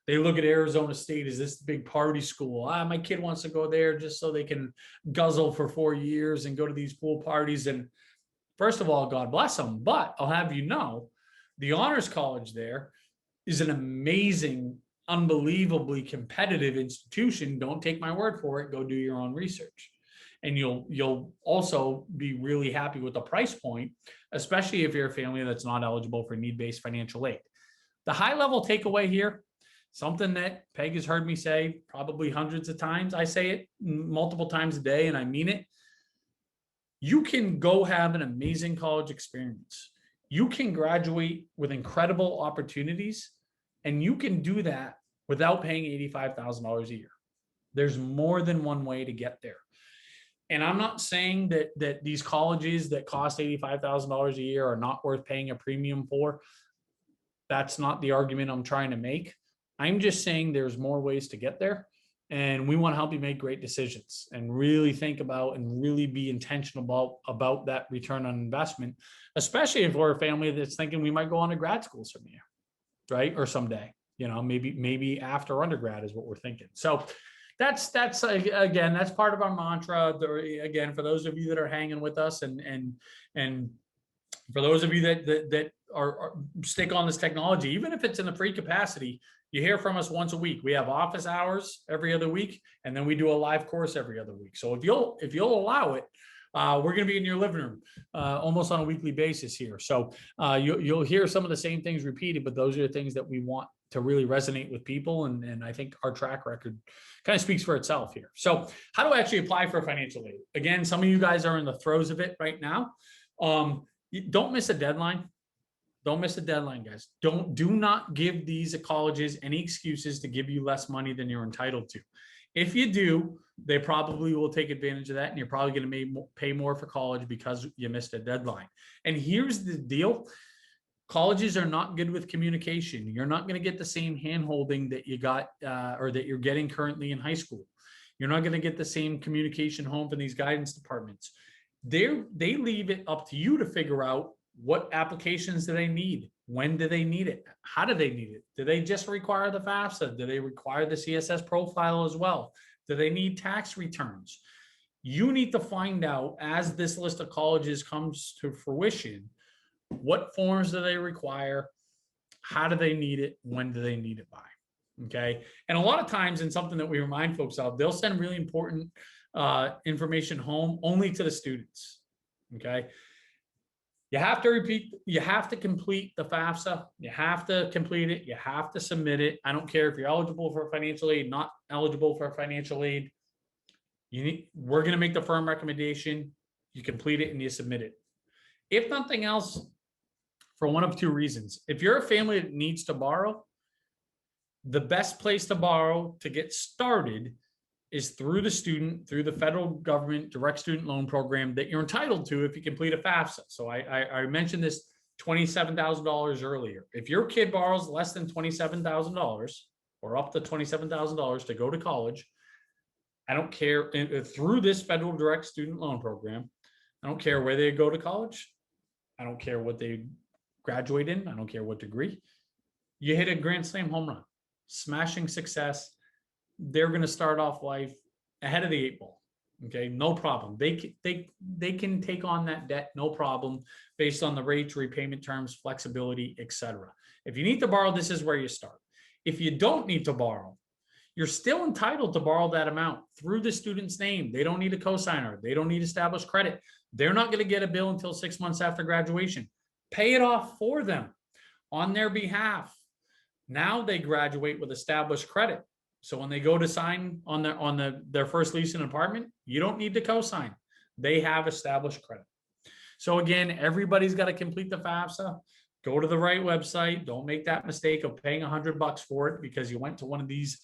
They look at Arizona State as this big party school. My kid wants to go there just so they can guzzle for 4 years and go to these pool parties. And first of all, God bless them. But I'll have you know, the honors college there is an amazing, unbelievably competitive institution. Don't take my word for it. Go do your own research. And you'll also be really happy with the price point, especially if you're a family that's not eligible for need-based financial aid. The high-level takeaway here, something that Peg has heard me say probably hundreds of times. I say it multiple times a day, and I mean it. You can go have an amazing college experience. You can graduate with incredible opportunities, and you can do that without paying $85,000 a year. There's more than one way to get there. And I'm not saying that these colleges that cost $85,000 a year are not worth paying a premium for. That's not the argument I'm trying to make. I'm just saying there's more ways to get there, and we want to help you make great decisions and really think about and really be intentional about that return on investment, especially if we're a family that's thinking we might go on to grad school someday, right? Or someday, maybe after undergrad is what we're thinking. So that's again, that's part of our mantra. Again, for those of you that are hanging with us, and for those of you that are stick on this technology, even if it's in the free capacity, you hear from us once a week. We have office hours every other week, and then we do a live course every other week. So if you'll allow it, we're going to be in your living room almost on a weekly basis here. So you'll hear some of the same things repeated, but those are the things that we want to really resonate with people. And I think our track record kind of speaks for itself here. So how do I actually apply for financial aid? Again, some of you guys are in the throes of it right now. Don't miss a deadline. Don't miss a deadline, guys. Do not give these colleges any excuses to give you less money than you're entitled to. If you do, they probably will take advantage of that, and you're probably going to pay more for college because you missed a deadline. And here's the deal. Colleges are not good with communication. You're not going to get the same hand-holding that you got or that you're getting currently in high school. You're not going to get the same communication home from these guidance departments. They leave it up to you to figure out what applications do they need? When do they need it? How do they need it? Do they just require the FAFSA? Do they require the CSS profile as well? Do they need tax returns? You need to find out, as this list of colleges comes to fruition, what forms do they require? How do they need it? When do they need it by? Okay. And a lot of times, and something that we remind folks of, they'll send really important information home only to the students. Okay. You have to complete the FAFSA. You have to complete it. You have to submit it. I don't care if you're eligible for financial aid, not eligible for financial aid. We're going to make the firm recommendation. You complete it and you submit it. If nothing else, for one of two reasons. If you're a family that needs to borrow, the best place to borrow to get started is through the federal government direct student loan program that you're entitled to if you complete a FAFSA. So I mentioned this $27,000 earlier. If your kid borrows less than $27,000 or up to $27,000 to go to college, I don't care, through this federal direct student loan program, I don't care where they go to college. I don't care what they graduate in. I don't care what degree. You hit a grand slam home run, smashing success. They're going to start off life ahead of the 8 ball. Okay, no problem. They can take on that debt, no problem, based on the rates, repayment terms, flexibility, etc. If you need to borrow, this is where you start. If you don't need to borrow, you're still entitled to borrow that amount through the student's name. They don't need a cosigner. They don't need established credit. They're not going to get a bill until 6 months after graduation. Pay it off for them on their behalf. Now they graduate with established credit. So when they go to sign on their first lease in an apartment, you don't need to co-sign. They have established credit. So again, everybody's got to complete the FAFSA. Go to the right website. Don't make that mistake of paying $100 for it because you went to one of these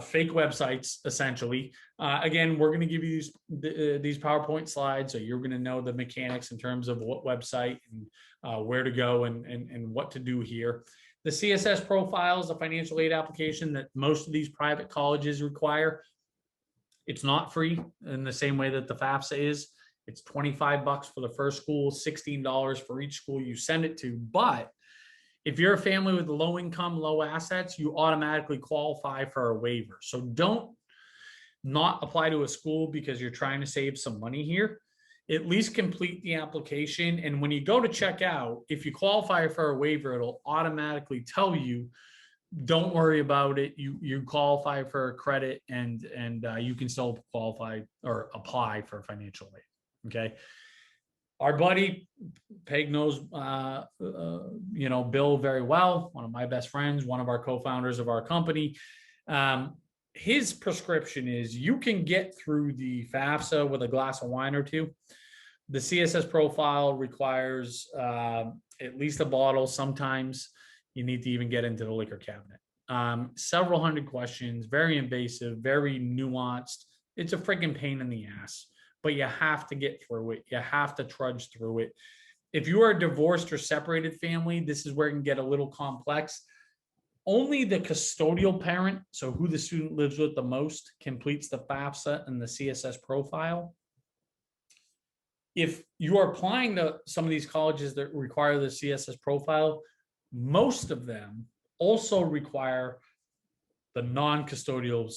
fake websites, essentially. Again, we're going to give you these PowerPoint slides, so you're going to know the mechanics in terms of what website and where to go and what to do here. The CSS profile is a financial aid application that most of these private colleges require. It's not free in the same way that the FAFSA is. It's $25 for the first school, $16 for each school you send it to. But if you're a family with low income, low assets, you automatically qualify for a waiver. So don't not apply to a school because you're trying to save some money here. At least complete the application. And when you go to check out, if you qualify for a waiver, it'll automatically tell you, don't worry about it. You qualify for a credit and you can still qualify or apply for financial aid. Okay. Our buddy, Peg knows, Bill very well, one of my best friends, one of our co-founders of our company. His prescription is you can get through the FAFSA with a glass of wine or two. The CSS profile requires at least a bottle. Sometimes you need to even get into the liquor cabinet. Several hundred questions, very invasive, very nuanced. It's a freaking pain in the ass, but you have to get through it. You have to trudge through it. If you are a divorced or separated family, this is where it can get a little complex. Only the custodial parent, so who the student lives with the most, completes the FAFSA and the CSS profile. If you are applying to some of these colleges that require the CSS profile, most of them also require the non-custodial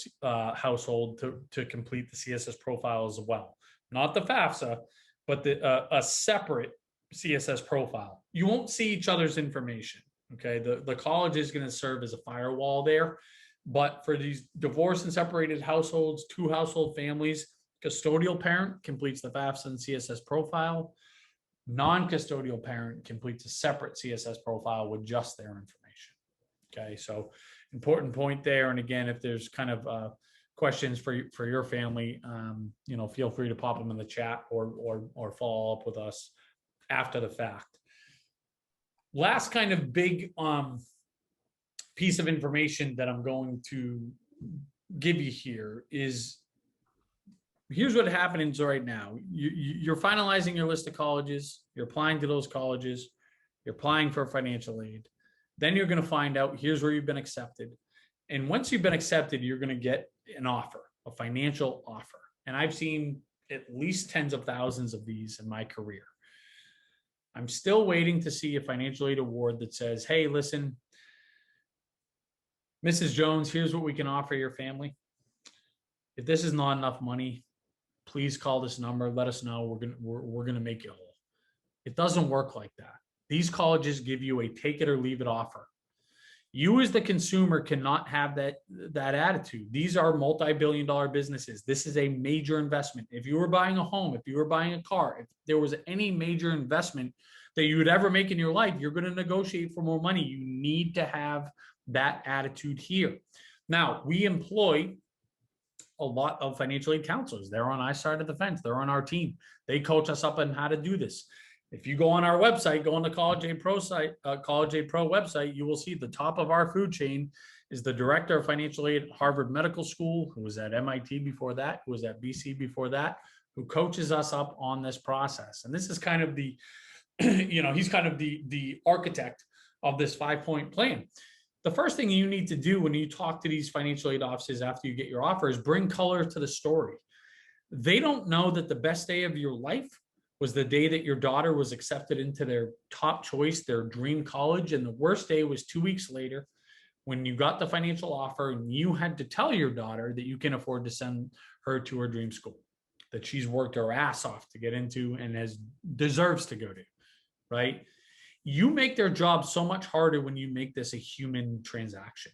household to complete the CSS profile as well. Not the FAFSA, but a separate CSS profile. You won't see each other's information. Okay, the college is going to serve as a firewall there, but for these divorced and separated households, 2 household families, custodial parent completes the FAFSA and CSS profile. Non-custodial parent completes a separate CSS profile with just their information. Okay, so important point there. And again, if there's kind of questions for your family, feel free to pop them in the chat or follow up with us after the fact. Last kind of big piece of information that I'm going to give you here is, here's what happens right now. You're finalizing your list of colleges, you're applying to those colleges, you're applying for financial aid. Then you're going to find out, here's where you've been accepted. And once you've been accepted, you're going to get an offer, a financial offer. And I've seen at least tens of thousands of these in my career. I'm still waiting to see a financial aid award that says, hey, listen, Mrs. Jones, here's what we can offer your family. If this is not enough money, please call this number. Let us know. We're gonna make you whole. It doesn't work like that. These colleges give you a take it or leave it offer. You as the consumer cannot have that attitude. These are multi-billion-dollar businesses. This is a major investment. If you were buying a home, if you were buying a car, if there was any major investment that you would ever make in your life, you're going to negotiate for more money. You need to have that attitude here. Now, we employ a lot of financial aid counselors. They're on our side of the fence. They're on our team. They coach us up on how to do this. If you go on our website, go on the College Aid Pro site, College Aid Pro website, you will see the top of our food chain is the director of financial aid at Harvard Medical School, who was at MIT before that, who was at BC before that, who coaches us up on this process. And this is kind of the, he's kind of the architect of this 5-point plan. The first thing you need to do when you talk to these financial aid offices after you get your offer is bring color to the story. They don't know that the best day of your life was the day that your daughter was accepted into their top choice, their dream college. And the worst day was 2 weeks later when you got the financial offer and you had to tell your daughter that you can afford to send her to her dream school that she's worked her ass off to get into and deserves to go to, right? You make their job so much harder when you make this a human transaction.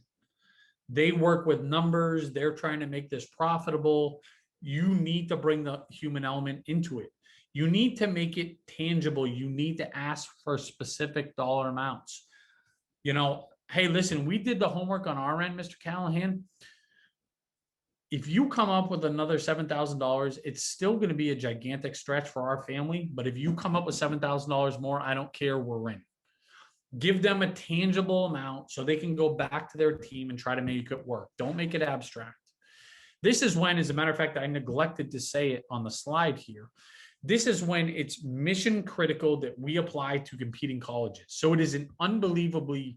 They work with numbers. They're trying to make this profitable. You need to bring the human element into it. You need to make it tangible. You need to ask for specific dollar amounts. Hey, listen, we did the homework on our end, Mr. Callahan. If you come up with another $7,000, it's still going to be a gigantic stretch for our family. But if you come up with $7,000 more, I don't care, we're in. Give them a tangible amount so they can go back to their team and try to make it work. Don't make it abstract. This is when, as a matter of fact, I neglected to say it on the slide here. This is when it's mission critical that we apply to competing colleges. So it is an unbelievably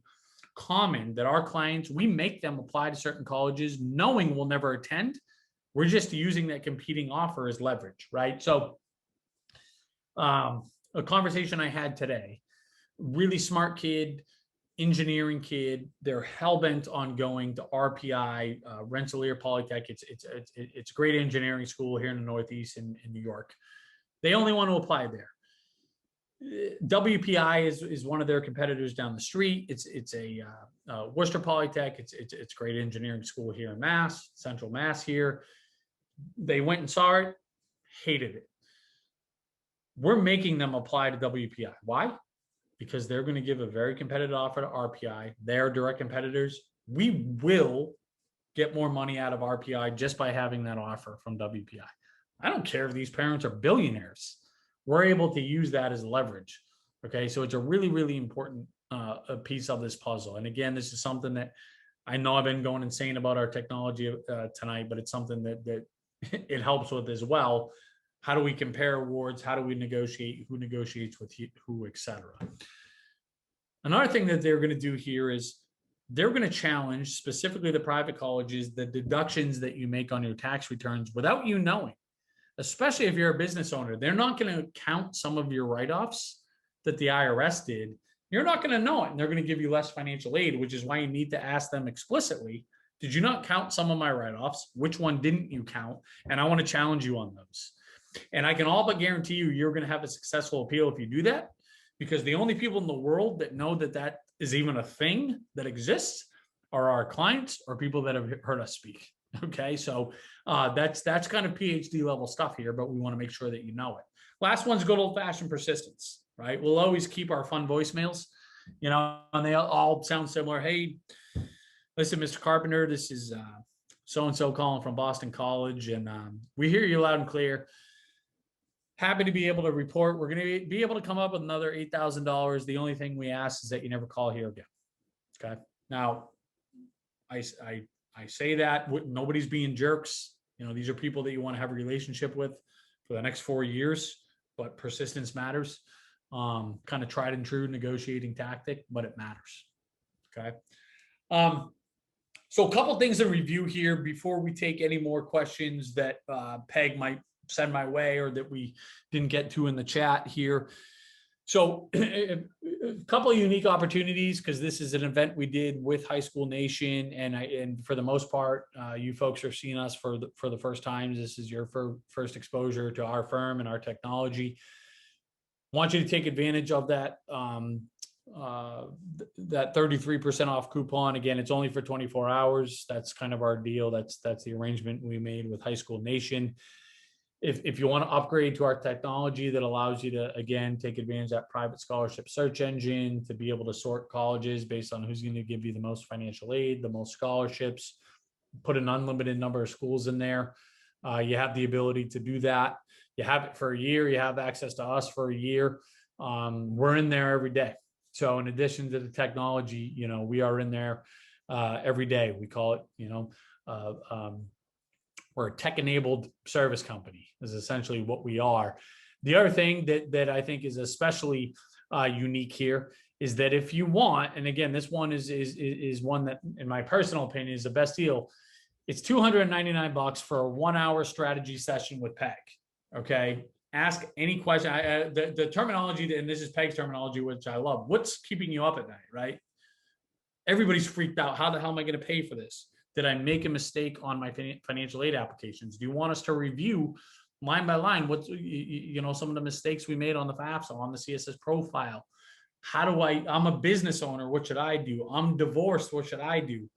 common that our clients, we make them apply to certain colleges knowing we'll never attend. We're just using that competing offer as leverage, right? So a conversation I had today, really smart kid, engineering kid, they're hell-bent on going to RPI, Rensselaer Polytech. It's a great engineering school here in the Northeast in New York. They only want to apply there. WPI is one of their competitors down the street. It's a Worcester Polytech. It's great engineering school here in Mass, Central Mass here. They went and saw it, hated it. We're making them apply to WPI. Why? Because they're going to give a very competitive offer to RPI. They're direct competitors. We will get more money out of RPI just by having that offer from WPI. I don't care if these parents are billionaires. We're able to use that as leverage. Okay, so it's a really, really important a piece of this puzzle. And again, this is something that I know I've been going insane about our technology tonight, but it's something that it helps with as well. How do we compare awards? How do we negotiate? Who negotiates with who, et cetera? Another thing that they're going to do here is they're going to challenge specifically the private colleges, the deductions that you make on your tax returns without you knowing. Especially if you're a business owner, they're not going to count some of your write-offs that the IRS did. You're not going to know it, and they're going to give you less financial aid, which is why you need to ask them explicitly, did you not count some of my write-offs? Which one didn't you count? And I want to challenge you on those. And I can all but guarantee you're going to have a successful appeal if you do that, because the only people in the world that know that is even a thing that exists are our clients or people that have heard us speak. Okay, so that's kind of PhD level stuff here, but we want to make sure that you know it. Last one's good old fashioned persistence, right? We'll always keep our fun voicemails, and they all sound similar. Hey, listen, Mr. Carpenter, this is so-and-so calling from Boston College, and we hear you loud and clear. Happy to be able to report. We're going to be able to come up with another $8,000. The only thing we ask is that you never call here again. Okay. Now, I say that nobody's being jerks. These are people that you want to have a relationship with for the next 4 years, but persistence matters. Kind of tried and true negotiating tactic, but it matters. Okay. So a couple things to review here before we take any more questions that Peg might send my way or that we didn't get to in the chat here. So a couple of unique opportunities, because this is an event we did with High School Nation, and for the most part, you folks are seeing us for the first time. This is your first exposure to our firm and our technology. I want you to take advantage of that 33% off coupon. Again, it's only for 24 hours. That's kind of our deal. That's the arrangement we made with High School Nation. If you want to upgrade to our technology that allows you to, again, take advantage of that private scholarship search engine to be able to sort colleges based on who's going to give you the most financial aid, the most scholarships, put an unlimited number of schools in there. You have the ability to do that. You have it for a year. You have access to us for a year. We're in there every day. So in addition to the technology, we are in there every day. We call it, we're a tech-enabled service company is essentially what we are. The other thing that I think is especially unique here is that if you want, and again, this one is one that, in my personal opinion, is the best deal. It's $299 for a 1-hour strategy session with Peg. Okay, Ask any question. The terminology, and this is Peg's terminology, which I love. What's keeping you up at night, right? Everybody's freaked out. How the hell am I going to pay for this? Did I make a mistake on my financial aid applications? Do you want us to review line by line what's, some of the mistakes we made on the FAFSA, on the CSS profile? I'm a business owner. What should I do? I'm divorced. What should I do?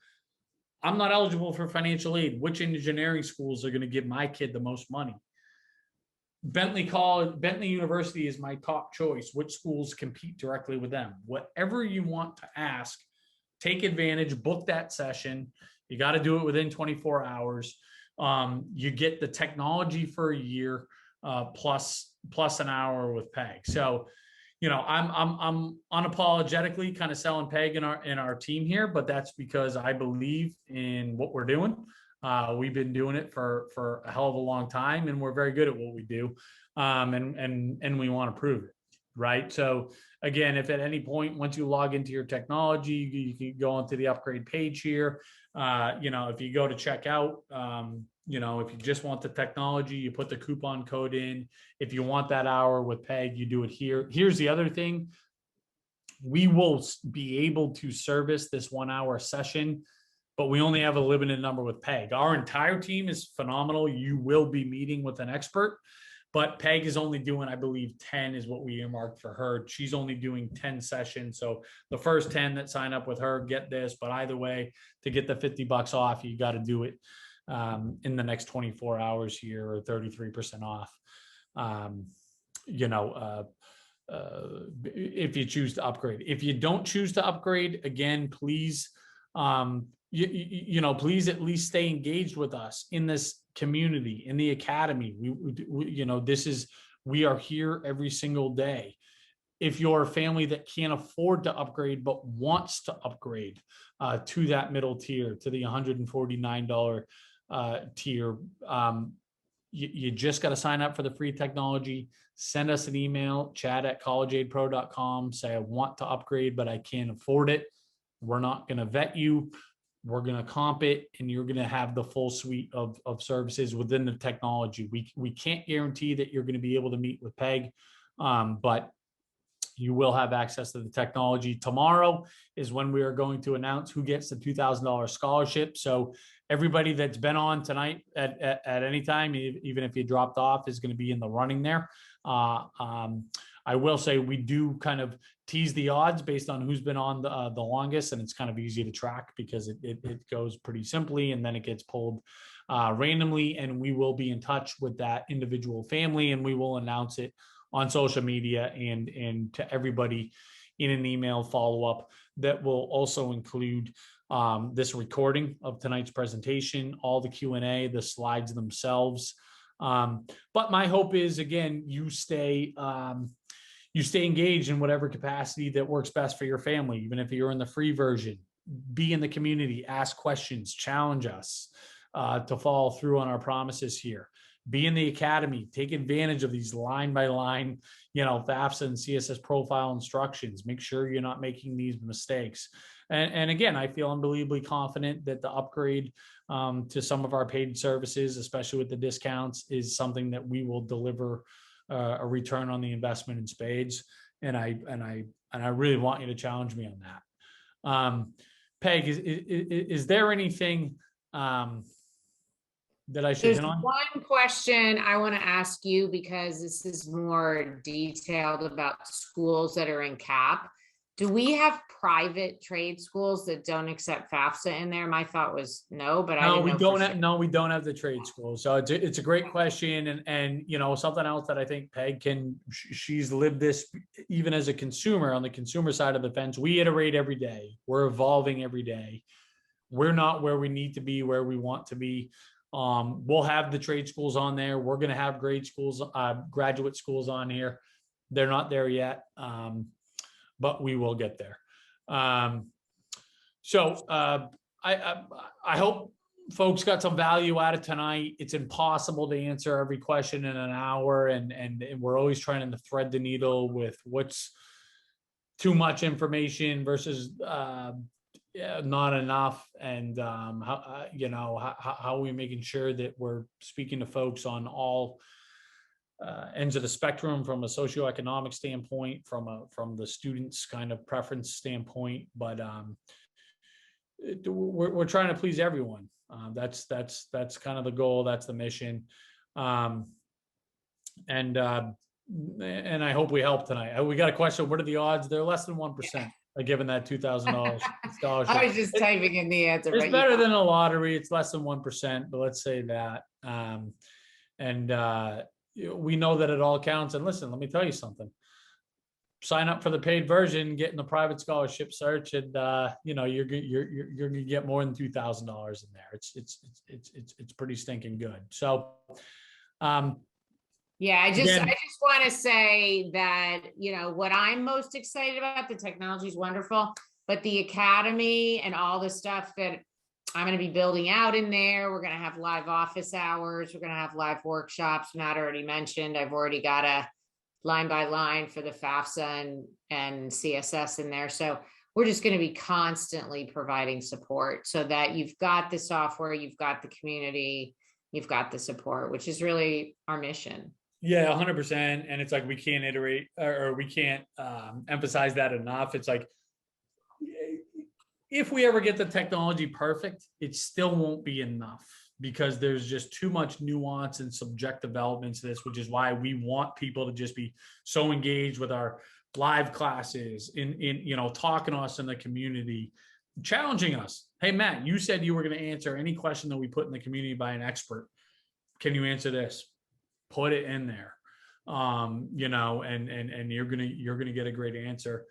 I'm not eligible for financial aid. Which engineering schools are going to give my kid the most money? Bentley University is my top choice. Which schools compete directly with them? Whatever you want to ask, take advantage, book that session. You got to do it within 24 hours. You get the technology for a year, plus an hour with Peg. So, I'm unapologetically kind of selling Peg in our team here, but that's because I believe in what we're doing. We've been doing it for a hell of a long time, and we're very good at what we do. And we want to prove it. Right. So again, if at any point, once you log into your technology, you can go onto the upgrade page here. If you go to checkout, if you just want the technology, you put the coupon code in. If you want that hour with Peg, you do it here. Here's the other thing. We will be able to service this 1 hour session, but we only have a limited number with Peg. Our entire team is phenomenal. You will be meeting with an expert. But Peg is only doing, I believe, 10 is what we earmarked for her. She's only doing 10 sessions. So the first 10 that sign up with her get this. But either way, to get the $50 off, you got to do it in the next 24 hours here, or 33% off. If you choose to upgrade. If you don't choose to upgrade, again, please, please at least stay engaged with us in this community, in the academy. We are here every single day. If you're a family that can't afford to upgrade but wants to upgrade to that middle tier, to the $149 tier, you just got to sign up for the free technology. Send us an email, chad@collegeaidpro.com. Say, I want to upgrade, but I can't afford it. We're not going to vet you. We're going to comp it, and you're going to have the full suite of services within the technology. We can't guarantee that you're going to be able to meet with Peg, but you will have access to the technology. Tomorrow is when we are going to announce who gets the $2,000 scholarship. So everybody that's been on tonight at any time, even if you dropped off, is going to be in the running there. I will say we do kind of tease the odds based on who's been on the longest, and it's kind of easy to track because it goes pretty simply, and then it gets pulled randomly, and we will be in touch with that individual family, and we will announce it on social media and to everybody in an email follow-up that will also include this recording of tonight's presentation, all the Q&A, the slides themselves. But my hope is, again, you stay engaged in whatever capacity that works best for your family. Even if you're in the free version, be in the community, ask questions, challenge us to follow through on our promises here. Be in the academy, take advantage of these line by line, FAFSA and CSS profile instructions. Make sure you're not making these mistakes. And again, I feel unbelievably confident that the upgrade to some of our paid services, especially with the discounts, is something that we will deliver a return on the investment in spades. And I really want you to challenge me on that. Peg, is there anything that I should There's hit on? one question I want to ask you, because this is more detailed about schools that are in CAP. Do we have private trade schools that don't accept FAFSA in there? My thought was no, but I didn't know. We don't have the trade schools. So it's a great question. And something else that I think Peg she's lived this even as a consumer, on the consumer side of the fence. We iterate every day. We're evolving every day. We're not where we need to be, where we want to be. We'll have the trade schools on there. We're going to have grade schools, graduate schools on here. They're not there yet. But we will get there. I hope folks got some value out of tonight. It's impossible to answer every question in an hour, and we're always trying to thread the needle with what's too much information versus not enough, and how are we making sure that we're speaking to folks on all ends of the spectrum from a socioeconomic standpoint, from the students' kind of preference standpoint, but we're trying to please everyone. That's kind of the goal. That's the mission. And I hope we help tonight. We got a question. What are the odds? They're less than 1% of giving that $2,000 scholarship. I was just typing in the answer. It's better than a lottery. It's less than 1%, but let's say that. We know that it all counts. And listen, let me tell you something. Sign up for the paid version, get in the private scholarship search, and you're gonna get more than $2,000 in there. It's pretty stinking good. So, yeah, I just want to say that, what I'm most excited about, the technology is wonderful, but the academy and all the stuff that I'm going to be building out in there. We're going to have live office hours. We're going to have live workshops. Matt already mentioned, I've already got a line by line for the FAFSA and CSS in there. So we're just going to be constantly providing support so that you've got the software, you've got the community, you've got the support, which is really our mission. Yeah, 100%. And it's like, we can't iterate or we can't emphasize that enough. It's like, if we ever get the technology perfect, it still won't be enough, because there's just too much nuance and subjective elements to this, which is why we want people to just be so engaged with our live classes, in talking to us in the community, challenging us. Hey, Matt, you said you were going to answer any question that we put in the community by an expert. Can you answer this? Put it in there. And you're gonna get a great answer.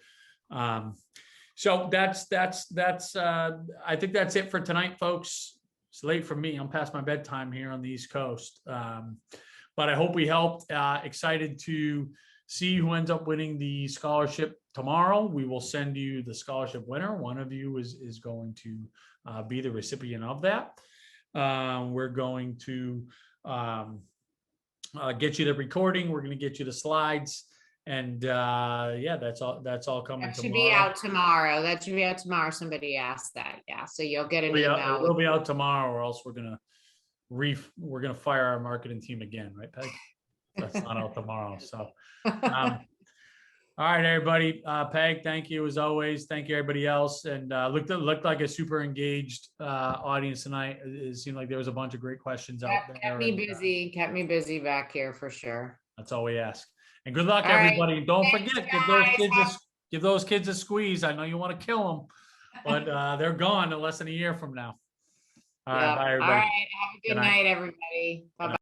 So that's I think that's it for tonight, folks. It's late for me. I'm past my bedtime here on the East Coast. But I hope we helped. Excited to see who ends up winning the scholarship tomorrow. We will send you the scholarship winner. One of you is going to be the recipient of that. We're going to get you the recording. We're going to get you the slides. And that's all coming. That should be out tomorrow. Somebody asked that. Yeah. So you'll get an email. It'll be out tomorrow, or else we're gonna fire our marketing team again, right, Peg? That's not out tomorrow. So all right, everybody. Peg, thank you as always. Thank you, everybody else. And looked like a super engaged audience tonight. It seemed like there was a bunch of great questions out there. Kept me busy back here for sure. That's all we ask. And good luck, everybody. Right. Don't forget, give those kids a squeeze. I know you want to kill them, but they're gone in less than a year from now. All right, bye, everybody. All right, have a good night, everybody. Bye-bye.